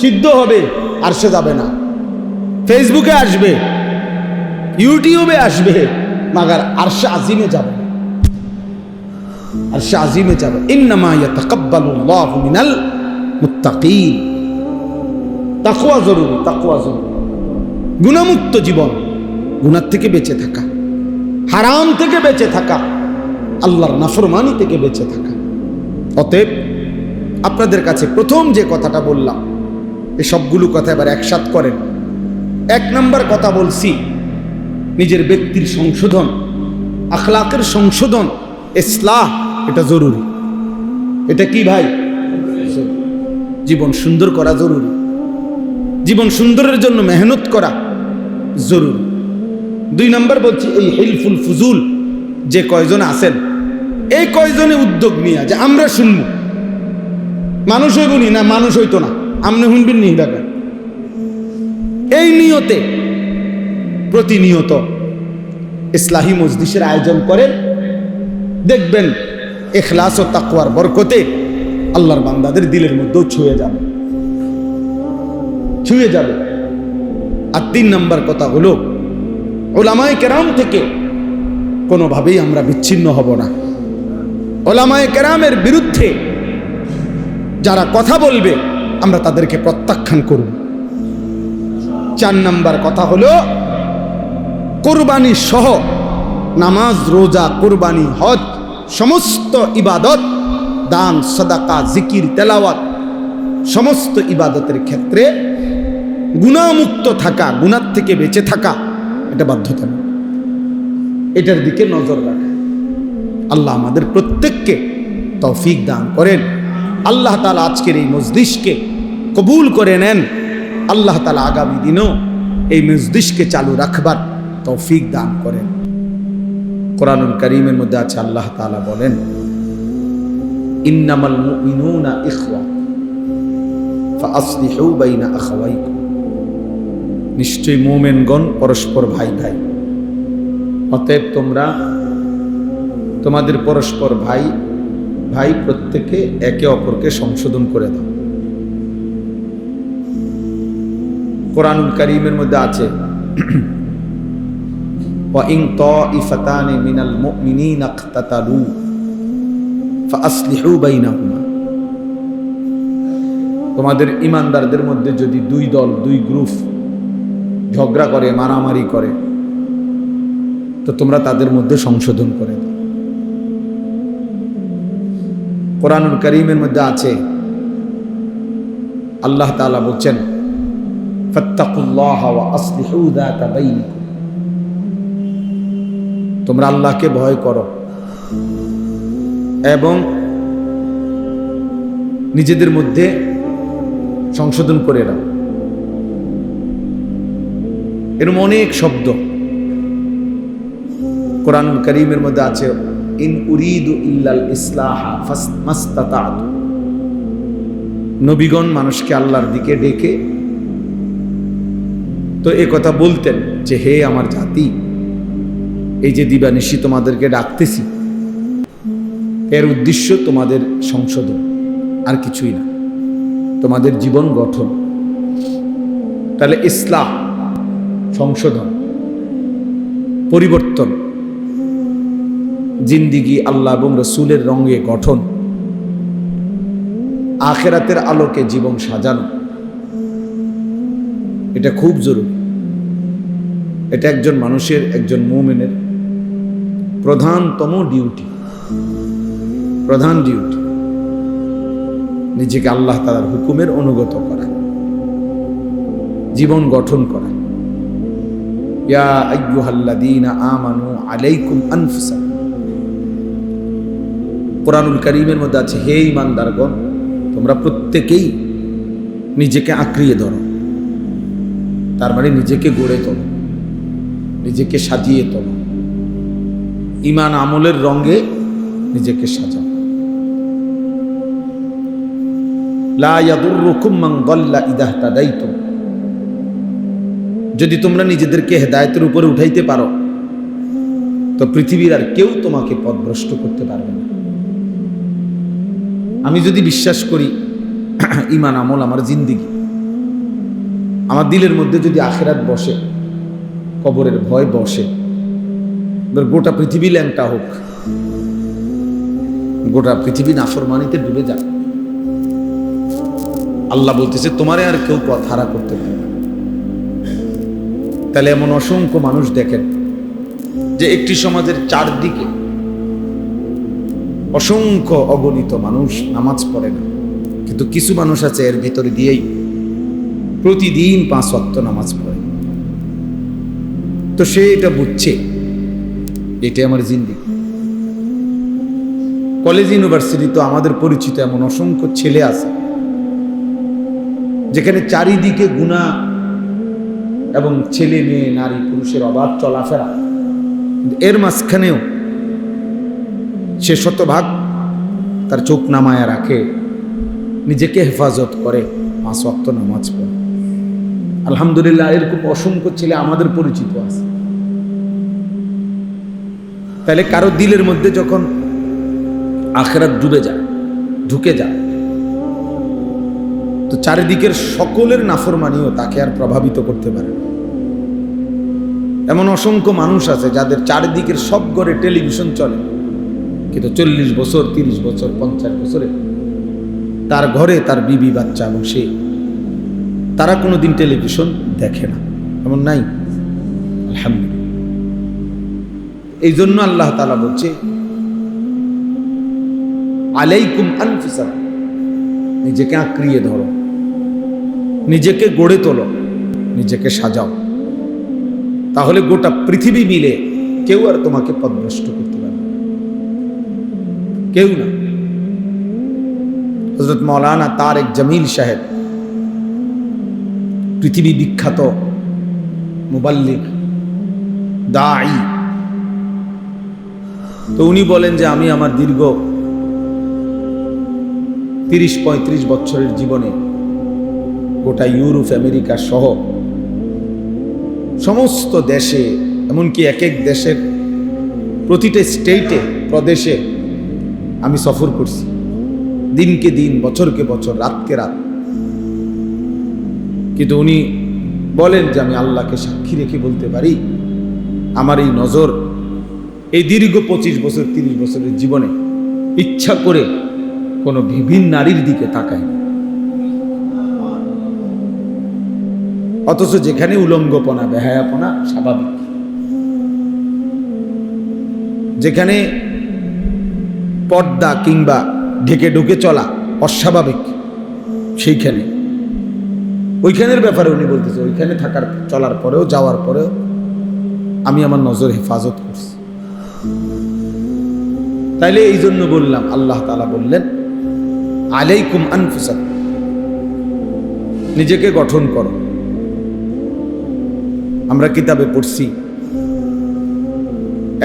সিদ্ধ হবে, আর সে যাবে না। ফেসবুকে আসবে, ইউটিউবে আসবে, মাগার আরশে আজিমে যাবে, আরশে আজিমে যাবে। ইন্নামা ইয়াতাকাব্বালুল্লাহু মিনাল মুত্তাকিন। তাকওয়া জরুরি, তাকওয়া জরুরি। গুনাহমুক্ত জীবন, গুনাহ থেকে বেঁচে থাকা, হারাম থেকে বেঁচে থাকা, আল্লাহর নাফরমানি থেকে বেঁচে থাকা। অতএব আপনাদের কাছে প্রথম যে কথাটা বললাম, এই সবগুলো কথা এবার একসাথ করেন। 1 নম্বর কথা বলছি, নিজের ব্যক্তির সংশোধন, আখলাকের সংশোধন, ইসলাহ, এটা জরুরি। এটা কি ভাই? জীবন সুন্দর করা জরুরি। জীবন সুন্দরের জন্য মেহনত করা জরুরি। 2 নম্বর বলছি, এই হিলফুল ফুজুল যে কয়জন আছেন, এই কয়জনে উদ্যোগ নিয়ে যে আমরা শুনব, মানুষ হইব নি না, মানুষ হইতো না, আপনি শুনবেন নি, দেখা এই নিয়তে প্রতিনিয়ত ইসলাহি মজলিসের আয়োজন করেন। দেখবেন ইখলাস ও তাকওয়ার বরকতে আল্লাহর বান্দাদের দিলের মধ্যেও ছুঁয়ে যাবে, ছুঁয়ে যাবে। আর 3 নম্বর কথা হলো, উলামায়ে কেরাম থেকে কোনোভাবেই আমরা বিচ্ছিন্ন হব না। উলামায়ে কেরামের বিরুদ্ধে যারা কথা বলবে, আমরা তাদেরকে প্রত্যাখ্যান করব। 4 নম্বর কথা হলো, কোরবানি সহ নামাজ, রোজা, কোরবানি, হজ, সমস্ত ইবাদত, দান, সাদাকা, জিকির, তেলাওয়াত, সমস্ত ইবাদতের ক্ষেত্রে গুনাহমুক্ত থাকা, গুনাহ থেকে বেঁচে থাকা, এটা বাধ্যতা। এটার দিকে নজর রাখা। আল্লাহ আমাদের প্রত্যেককে তৌফিক দান করেন। আল্লাহ তাআলা আজকের এই মজলিসকে কবুল করে নেন। আল্লাহ তাআলা আগামী দিনেও এই মজলিসকে চালু রাখবার তৌফিক দান করেন। কোরআনুল কারীমের মধ্যে আছে, আল্লাহ তাআলা বলেন, ইন্নামাল মুমিনুনা ইখওয়া ফাআসলিহু বাইনা আখাওয়াইকুম। নিশ্চয়ই মুমিনগণ পরস্পর ভাই ভাই, অতএব তোমরা তোমাদের পরস্পর ভাই ভাই প্রত্যেকে একে অপরকে সংশোধন করে দাও। কোরআনুল কারীমের মধ্যে আছে, ওয়া ইন তাইফাতানি মিনাল মুমিনিনা ইকতাতালু ফাআসলিহু বাইনাহুমা। তোমাদের ঈমানদারদের মধ্যে যদি 2 দল, 2 গ্রুপ ঝগড়া করে, মারামারি করে, তো তোমরা তাদের মধ্যে সংশোধন করে দাও। কোরআনুল কারীমের মধ্যে আছে, আল্লাহ তাআলা বলছেন, ফাত্তাকুল্লাহা ওয়া আসলিহু যাতা বাইনিকুম, তোমরা আল্লাহকে ভয় করো এবং নিজেদের মধ্যে সংশোধন করে নাও। এরকম অনেক শব্দ কোরআনুল কারীমের মধ্যে আছে, ইন উরিদু ইল্লাল ইসলাহা মাস্তাতাতু। নবীগণ মানুষকে আল্লাহর দিকে ডেকে তো এ কথা বলতেন যে, হে আমার জাতি, এই যে দিবানিশি তোমাদেরকে ডাকতেছি, এর উদ্দেশ্য তোমাদের সংশোধন, আর কিছুই না, তোমাদের জীবন গঠন। তাহলে ইসলাহ, সংশোধন, পরিবর্তন, জিন্দিগি আল্লাহ এবং রসুলের রঙে গঠন, আখিরাতের আলোকে জীবন সাজানো, এটা খুব জরুরি। এটা একজন মানুষের, একজন মুমিনের প্রধানতম ডিউটি, প্রধান ডিউটি, নিজেকে আল্লাহ তাআলার হুকুমের অনুগত করা, জীবন গঠন করা। ইয়া আইয়ুহাল্লাযীনা আমানু আলাইকুম আনফুসাকুম, কোরআনুল কারীমের মধ্যে আছে, হে ঈমানদারগণ, তোমরা প্রত্যেকেই নিজেকে আঁকড়িয়ে ধরো। তার মানে নিজেকে গড়ে তোলো, নিজেকে সাজিয়ে তোলো, ঈমান আমলের রঙে নিজেকে সাজাও। লা ইয়াদুররুকুম মান দাল্লা ইযা ইহতাদাইতুম, যদি তোমরা নিজেদেরকে হেদায়েতের উপরে উঠাইতে পারো তো পৃথিবীর আর কেউ তোমাকে পথভ্রষ্ট করতে পারবে না। আমি যদি বিশ্বাস করি ঈমান আমল আমার জিন্দেগি, আমার দিলের মধ্যে যদি আখিরাত বসে, কবরের ভয় বসে, গোটা পৃথিবী ল্যাংটা হোক, গোটা পৃথিবী নাফরমানিতে ডুবে যাক, আল্লাহ বলতেছে তোমারে আর কেউ পথ হারা করতে পারে না। তাহলে এমন অসংখ্য মানুষ দেখেন যে একটি সমাজের চারদিকে অসংখ্য অগণিত মানুষ নামাজ পড়ে না, কিন্তু কিছু মানুষ আছে এর ভিতরে দিয়েই প্রতিদিন 5 ওয়াক্ত নামাজ পড়ে। তো সে এটা বুঝছে, এটা আমার জিন্দেগি। কলেজ ইউনিভার্সিটি তো আমাদের পরিচিত এমন অসংখ্য ছেলে আছে যেখানে চারিদিকে গুনাহ এবং ছেলে মেয়ে নারী পুরুষের অবাধ চলাফেরা, এর মাঝখানেও সে শতভাগ তার চোখ নামায়া রাখে, নিজেকে হেফাজত করে, 5 ওয়াক্ত নামাজ পড়ে। আলহামদুলিল্লাহ, এরকম অসংখ্য ছেলে আমাদের পরিচিত আছে। তাহলে কারো দিলের মধ্যে যখন আখিরাত ডুবে যায়, ঢুকে যায়, তো চারিদিকের সকলের নাফরমানিও তাকে আর প্রভাবিত করতে পারে না। এমন অসংখ্য মানুষ আছে যাদের চারিদিকের সব ঘরে টেলিভিশন চলে, কিন্তু 40 বছর 30 বছর 50 বছরে তার ঘরে তার বিবি বাচ্চা এবং সে, তারা কোনোদিন টেলিভিশন দেখে না, এমন নাই। আলহামদুলিল্লাহ। এই জন্য আল্লাহ তাআলা বলছে, আলাইকুম আনফুসাকুম, নিজেকে আঁকড়িয়ে ধরো, নিজেকে গড়ে তোলো, নিজেকে সাজাও, তাহলে গোটা পৃথিবী মিলে কেউ আর তোমাকে পথভ্রষ্ট করতে পারবে না, কেউ না। হযরত মাওলানা তারেক জামিল সাহেব, পৃথিবী বিখ্যাত মুবাল্লিগ, দাঈ, তো উনি বলেন যে আমি আমার দীর্ঘ 30-35 বছরের জীবনে গোটা ইউরোপ আমেরিকা সহ সমস্ত দেশে, এমনকি এক এক দেশের প্রতিটা স্টেটে প্রদেশে আমি সফর করছি, দিনকে দিন, বছরকে বছর, রাতকে রাত। কিন্তু উনি বলেন যে আমি আল্লাহকে সাক্ষী রেখে বলতে পারি, আমার এই নজর এই দীর্ঘ 25 বছর 30 বছরের জীবনে ইচ্ছা করে কোনো বিভিন্ন নারীর দিকে তাকায়, অথচ যেখানে উলঙ্গপনা, বেহায়াপনা স্বাভাবিক, যেখানে পর্দা কিংবা ঢেকে ঢুকে চলা অস্বাভাবিক, সেইখানে ওইখানের ব্যাপারে উনি বলতেছে, ওইখানে থাকার চলার পরেও যাওয়ার পরেও আমি আমার নজর হেফাজত করছি। তাইলে এই জন্য বললাম, আল্লাহ তাআলা বললেন আলাইকুম আনফুসাকুম, নিজেকে গঠন করো। আমরা কিতাবে পড়ছি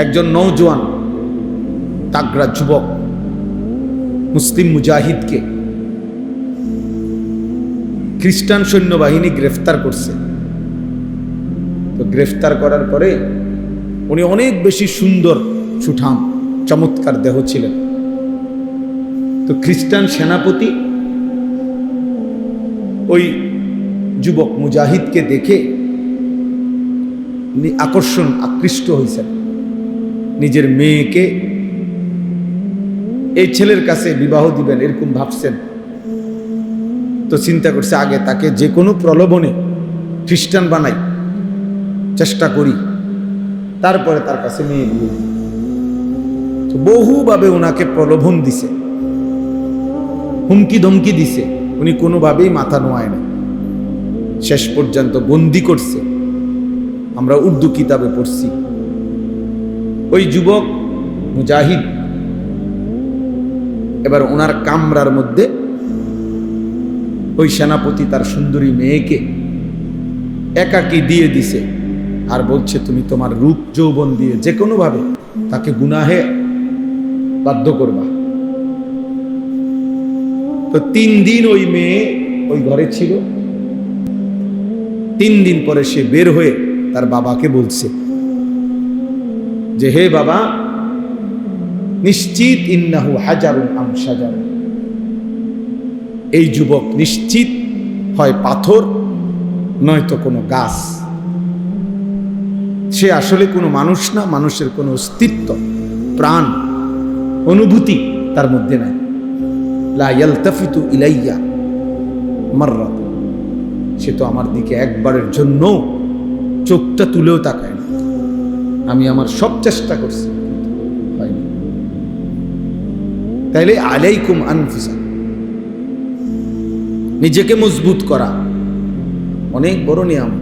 একজন নওজোয়ান তাগড়া যুবক মুসলিম মুজাহিদকে খ্রিস্টান সৈন্যবাহিনী গ্রেফতার করছে। তো গ্রেফতার করার পরে উনি অনেক বেশি সুন্দর, সুঠাম, চমৎকার দেহ ছিলেন। তো খ্রিস্টান সেনাপতি ওই যুবক মুজাহিদকে দেখে আকৃষ্ট হয়েছেন। নিজের মেয়েকে এই ছেলের কাছে বিবাহ দিবেন এরকম ভাবছেন। তো চিন্তা করছে আগে তাকে যে কোনো প্রলোভনে খ্রিস্টান বানাই, চেষ্টা করি, তারপরে তার কাছে মেয়ে বিয়ে দিই। তো বহুভাবে ওনাকে প্রলোভন দিছে, হুমকি ধমকি দিছে, উনি কোনোভাবেই মাথা নোয়ায় না। শেষ পর্যন্ত বন্দি করছে। আমরা উর্দু কিতাবে পড়ছি ওই যুবক মুজাহিদ এবার ওনার কামরার মধ্যে ওই সেনাপতি তার সুন্দরী মেয়েকে একাকী দিয়ে দিছে, আর বলছে তুমি তোমার রূপ যৌবন দিয়ে যে কোনো ভাবে তাকে গুনাহে বাধ্য করবা। তো 3 দিন ওই মেয়ে ওই ঘরে ছিল। 3 দিন পরে সে বের হয়ে তার বাবাকে বলছে যে হে বাবা, নিশ্চিত ইন্নাহু হাজারুন আম শাজারুন, এই যুবক নিশ্চিত হয় পাথর নয়তো কোনো গাছ। সে আসলে কোনো মানুষ না, মানুষের কোনো অস্তিত্ব, প্রাণ, অনুভূতি তার মধ্যে নাই। লা ইয়ালতাফিতু ইলাইয়া মাররাত, সে তো আমার দিকে একবারের জন্য চোখটা তুলেও তাকায় না। আমি আমার সব চেষ্টা করছি, হয়নি। তাইলে আলাইকুম আনফুসাকুম, নিজেকে মজবুত করা অনেক বড় নিয়ম,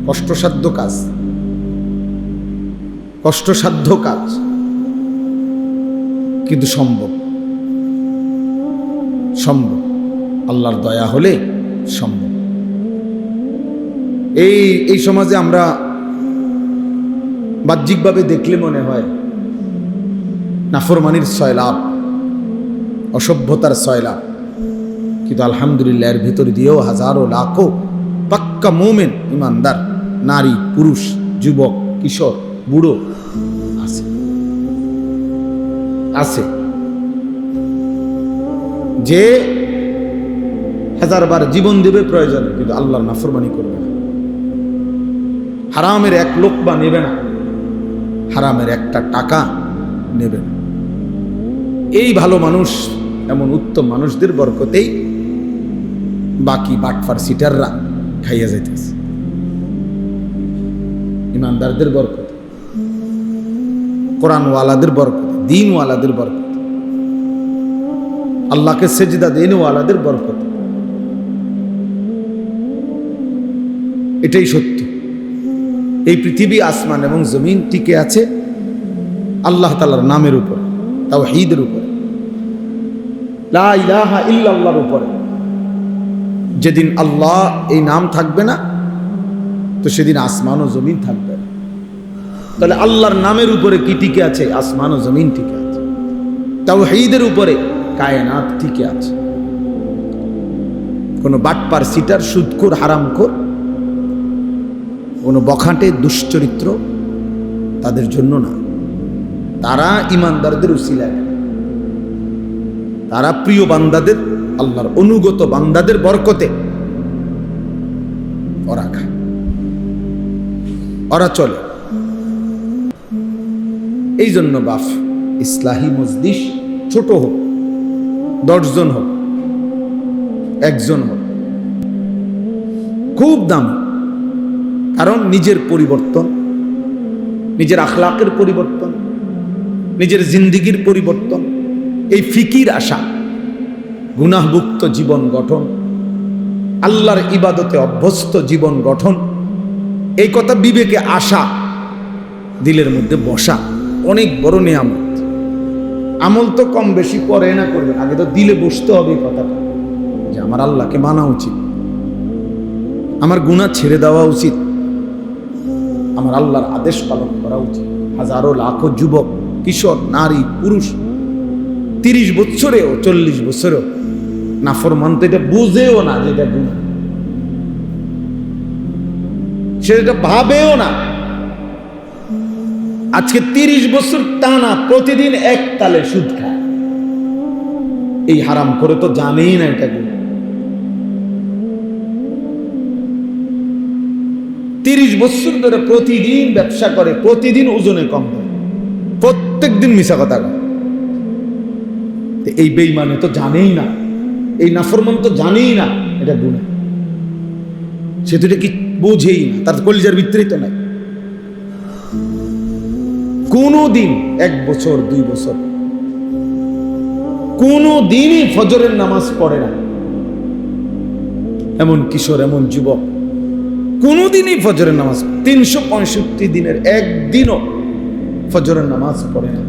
কষ্টসাধ্য কাজ, কষ্টসাধ্য কাজ, কিন্তু সম্ভব। সম্ভব, আল্লাহর দয়া হলে সম্ভব। এই সমাজে আমরা বাহ্যিকভাবে দেখলে মনে হয় নাফরমানির সয়লাভ, অসভ্যতার সয়লাভ, কিন্তু আলহামদুলিল্লাহ এর ভিতর দিয়েও হাজারো লাখো পাক্কা মুমিন ইমানদার নারী, পুরুষ, যুবক, কিশোর, বুড়ো আছে আছে যে 1000 বার জীবন দেবে প্রয়োজনে, কিন্তু আল্লাহর নাফরমানি করবে না। হারামের 1 লোকমা নেবে না, হারামের 1টা টাকা নেবে না। এই ভালো মানুষ, এমন উত্তম মানুষদের বরকতেই বাকি বাটফার সিটাররা খাইয়া যাইতেছে। ইমানদারদের বরকতে, কোরআনওয়ালাদের বরকতে, দ্বীনওয়ালাদের বরকতে, আল্লাহকে সেজদা দেনওয়ালাদের বরকতে। এটাই সত্য। এই পৃথিবী, আসমান এবং জমিন টিকে আছে আল্লাহ তাআলার নামের উপর, তাওহীদের উপর, লা ইলাহা ইল্লাল্লাহর উপরে। যেদিন আল্লাহ এই নাম থাকবে না, তো সেদিন আসমান ও জমিন থাকবে না। তাহলে আল্লাহর নামের উপরে কি টিকে আছে? আসমান ও জমিন টিকে আছে। তাওহীদের উপরে কায়নাত টিকে আছে। কোনো বাটপার, সিটার, সুদখোর, হারামখোর, কোনো বখাটে, দুশ্চরিত্র তাদের জন্য না। তারা ইমানদারদের উসিলায়, তারা প্রিয় বান্দাদের, আল্লাহর অনুগত বান্দাদের বরকতে ওরা খায়, ওরা চলে। এই জন্য বাফ, ইসলাহি মজলিস ছোট হোক, 10 জন হোক, 1 জন হোক, খুব দামি। কারণ নিজের পরিবর্তন, নিজের আখলাকের পরিবর্তন, নিজের জিন্দিগির পরিবর্তন, এই ফিকির আসা, গুনাহমুক্ত জীবন গঠন, আল্লাহর ইবাদতে অভ্যস্ত জীবন গঠন, এই কথা বিবেকে আসা, দিলের মধ্যে বসা, অনেক বড় নিয়ামত। আমল তো কম বেশি পরে না করবে, আগে তো দিলে বসতে হবে এই কথাটা যে আমার আল্লাহকে মানা উচিত, আমার গুনাহ ছেড়ে দেওয়া উচিত, আমার আল্লাহর আদেশ পালন করা উচিত। হাজারো লাখো যুবক, কিশোর, নারী, পুরুষ 30 বছরেও 40 বছরেও নাফরমান, তো এটা বুঝেও না যে এটা গুনাহ, সেটা ভাবেও না। আজকে 30 বছর টানা প্রতিদিন এক তালে সুদ খায়, এই হারাম করে তো জানেই না এটা গুনাহ। 30 বছর ধরে প্রতিদিন ব্যবসা করে, প্রতিদিন ওজনে কম করে, প্রত্যেক দিন মিশা কথা কয়। এই বেঈমান তো জানেই না, এই নাফরমান তো জানেই না এটা গুনাহ, সে তো এটা কি বোঝেই না, তার কলিজার ভিতরে তো নাই। কোনদিন 1 বছর 2 বছর কোনদিনই ফজরের নামাজ পড়ে না এমন কিশোর, এমন যুবক কোনদিনই ফজরের নামাজ, 365 দিনের একদিনও ফজরের নামাজ পড়ে না।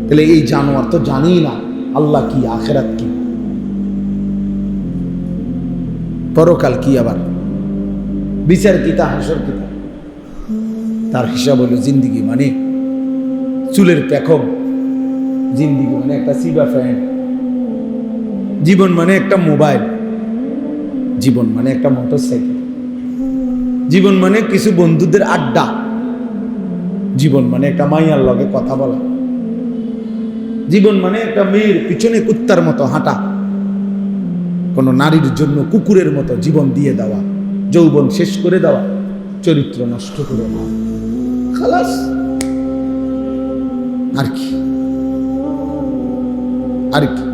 তাহলে এই জানোয়ার তো জানেই না আল্লাহ কি, আখিরাত কি, পরকাল কি, আবার বিচার কি, তা হাসর কি। তার হিসাব হলো জিন্দিগি মানে চুলের পেখম, জিন্দিগি মানে একটা সিবা ফ্যান, জীবন মানে একটা মোবাইল, জীবন মানে একটা মোটরসাইকেল, জীবন মানে কিছু বন্ধুদের আড্ডা, জীবন মানে একটা মাইয়ার লগে কথা বলা, জীবন মানে একটা মেয়ের পিছনে কুত্তার মতো হাঁটা, কোন নারীর জন্য কুকুরের মতো জীবন দিয়ে দেওয়া, যৌবন শেষ করে দেওয়া, চরিত্র নষ্ট করে দেওয়া, খালাস। আর কি, আর কি?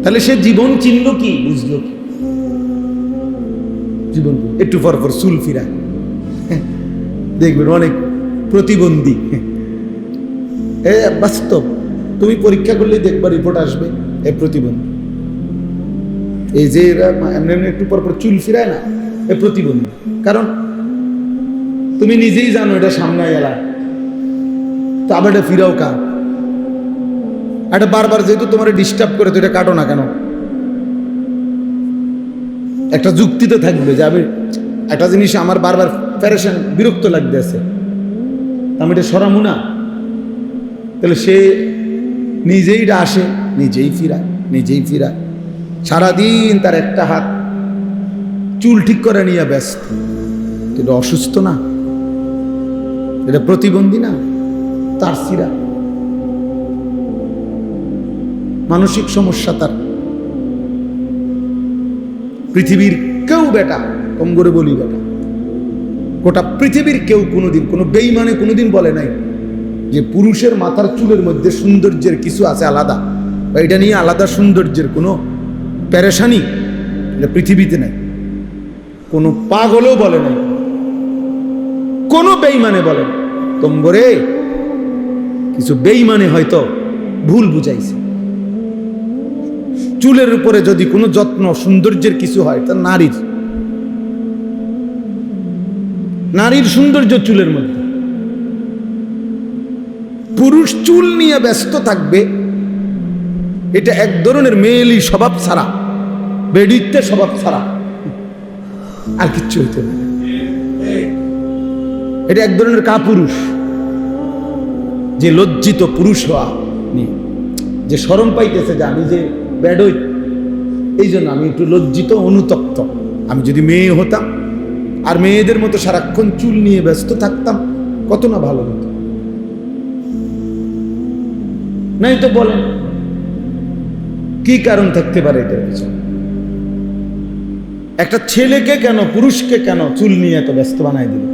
তাহলে সে জীবন চিনল কি, বুঝলো কি? জীবন একটু পর পর চুল ফিরায়, দেখবেন অনেক প্রতিবন্ধী, বাস্তব, তুমি পরীক্ষা করলে দেখবা রিপোর্ট আসবে এ প্রতিবন্ধী। এই যে এরা এমনি একটু পর পর চুল ফিরায় না, এ প্রতিবন্ধী। কারণ তুমি নিজেই জানো এটা সামনে এলা, তো আবার এটা ফিরাও কা, এটা বারবার যেহেতু তোমার ডিস্টার্ব করে, তো এটা কাটো না কেন? একটা যুক্তিতে থাকবে যে আমি একটা জিনিস আমার বারবার প্যারেশান, বিরক্ত লাগতেছে, আমি এটা সরামু না। তাহলে সে নিজেই আসে, নিজেই ফিরায়, নিজেই ফিরায়, সারাদিন তার একটা হাত চুল ঠিক করে নিয়ে ব্যস্ত। এটা অসুস্থ না, এটা প্রতিবন্ধী না, তার সিরা মানসিক সমস্যা তার। পৃথিবীর কেউ বেটা, কম করে বলি বেটা, গোটা পৃথিবীর কেউ কোনোদিন, কোনো বেঈমানে কোনোদিন বলে নাই যে পুরুষের মাথার চুলের মধ্যে সৌন্দর্যের কিছু আছে আলাদা, বা এটা নিয়ে আলাদা সৌন্দর্যের কোনো পেরেশানি, এটা পৃথিবীতে নাই। কোনো পাগলও বলে নাই, কোনো বেঈমানে বলে না। তোমরে কিছু বেঈমানে হয়তো ভুল বুঝাইছে, চুলের উপরে যদি কোনো যত্ন সৌন্দর্যের কিছু হয়, তা নারীর সৌন্দর্য চুলের মধ্যে। পুরুষ চুল নিয়ে ব্যস্ত থাকবে, এটা এক ধরনের মেয়েলি স্বভাব ছাড়া, বেডিত্বে স্বভাব ছাড়া আর কিচ্ছু হইতে পারে। এটা এক ধরনের কাপুরুষ, যে লজ্জিত পুরুষ হওয়া নিয়ে, যে শরম পাইতেছে যে আমি যে বেডই, এই জন্য আমি একটু লজ্জিত, অনুতপ্ত। আমি যদি মেয়ে হতাম আর মেয়েদের মতো সারাক্ষণ চুল নিয়ে ব্যস্ত থাকতাম, কত না ভালো হতো। নাই তো বলেন কি কারণ থাকতে পারে এটার পিছনে? একটা ছেলেকে কেন, পুরুষকে কেন চুল নিয়ে এত ব্যস্ত বানাই দিল?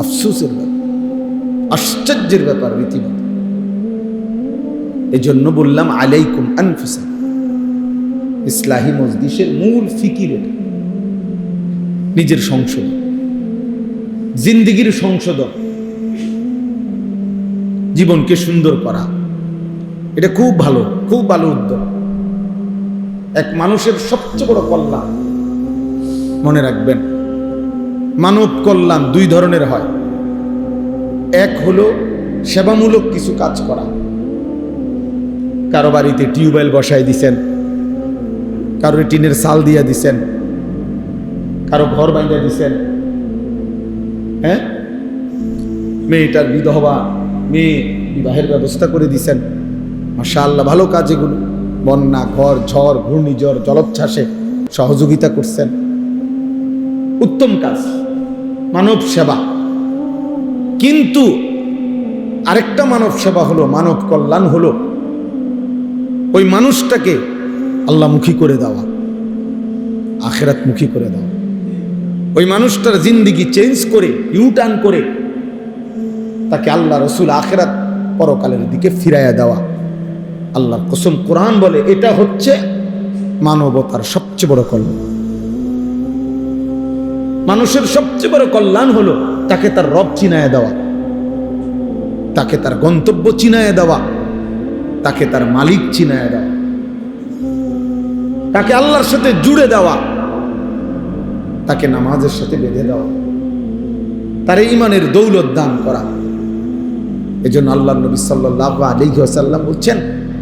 আফসোসের ব্যাপার, আশ্চর্যের ব্যাপার রীতিমতো। এই জন্য বললাম আলাইকুম আনফুসাকুম। ইসলাহি মজলিসের মূল ফিকির এটা, নিজের সংশোধন, জিন্দিগির সংশোধন, জীবনকে সুন্দর করা, এটা খুব ভালো উদ্যোগ। এক মানুষের সবচেয়ে বড় কল্যাণ, মনে রাখবেন, মানব কল্যাণ দুই ধরনের হয়। এক হলো সেবামূলক কিছু কাজ করা। কারো বাড়িতে টিউবওয়েল বসাই দিছেন, কারো টিনের চাল দিয়া দিছেন, কারো ঘর বাঁধিয়ে দিছেন, হ্যাঁ, মেয়েটার বিধবা, মেয়ে বিবাহের ব্যবস্থা করে দিছেন। মাশাআল্লাহ, ভালো কাজ এগুলো। বন্যা, ঝড়, ঘূর্ণিঝড়, জলোচ্ছ্বাসে সহযোগিতা করছেন, উত্তম কাজ, মানব সেবা। কিন্তু আরেকটা মানব সেবা হলো, মানব কল্যাণ হলো ওই মানুষটাকে আল্লাহমুখী করে দেওয়া, আখিরাতমুখী করে দেওয়া। ওই মানুষটার জিন্দিগি চেঞ্জ করে, ইউটার্ন করে তাকে আল্লাহ রসুল আখিরাত পরকালের দিকে ফিরাইয়া দেওয়া। আল্লাহর কসম, কোরআন বলে এটা হচ্ছে মানবতার সবচেয়ে বড় কল্যাণ। মানুষের সবচেয়ে বড় কল্যাণ হলো তাকে তার রব চিনায় দেওয়া, তাকে তার গন্তব্য চিনায় দেওয়া, তাকে তার মালিক চিনায় দেওয়া, তাকে আল্লাহর সাথে জুড়ে দেওয়া, তাকে নামাজের সাথে বেঁধে দেওয়া, তার ইমানের দৌলত দান করা। এজন্য আল্লাহ নবী সাল্লাল্লাহু আলাইহি ওয়াসাল্লাম বলছেন,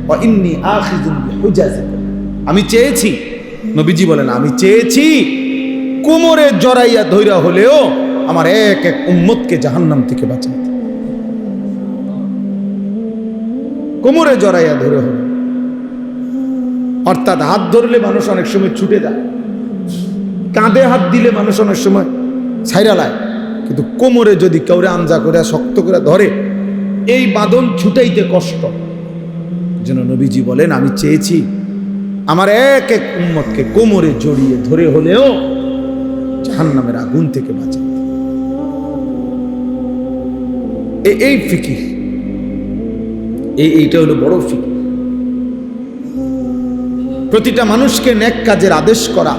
ওয়া ইন্নী আখিযুন বিহুজাজিকুম, আমি চেয়েছি, নবীজি বলেন, আমি চেয়েছি কোমরে জড়াইয়া ধইরা হলেও আমার এক এক উম্মতকে জাহান্নাম থেকে বাঁচাতে। কোমরে জড়াইয়া ধরে হলো, অর্থাৎ হাত ধরলে মানুষ অনেক সময় ছুটে যায়, কাঁধে হাত দিলে মানুষ অনেক সময় ছাইরা লায়, কিন্তু কোমরে যদি কাউরে আঞ্জা করে শক্ত করে ধরে, এই বাঁধন ছুটাইতে কষ্ট। যেন নবীজি বলেন, আমি চেয়েছি আমার এক এক উম্মতকে কোমরে জড়িয়ে ধরে হলেও জাহান্নামের আগুন থেকে বাঁচাতে। এই ফিকির, এইটা হলো বড় ফিকির। প্রতিটা মানুষকে নেক কাজের আদেশ করা,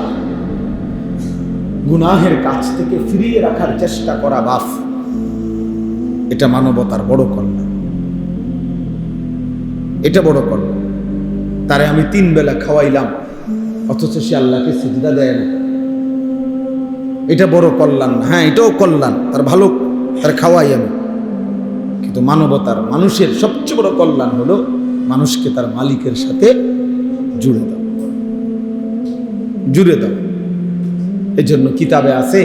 গুনাহের কাজ থেকে ফিরিয়ে রাখার চেষ্টা করা, বাফ, এটা মানবতার বড় কল্যাণ। এটা বড় কল্যাণ। তারে আমি 3 বেলা খাওয়াইলাম, অথচ সে আল্লাহকে সিজদা দেয় না, এটা বড় কল্যাণ না? হ্যাঁ, এটাও কল্যাণ, তার ভালো, তার খাওয়াই আমি। কিন্তু মানবতার, মানুষের সবচেয়ে বড় কল্যাণ হলো মানুষকে তার মালিকের সাথে জুড়ে দাও। এই জন্য কিতাবে আছে,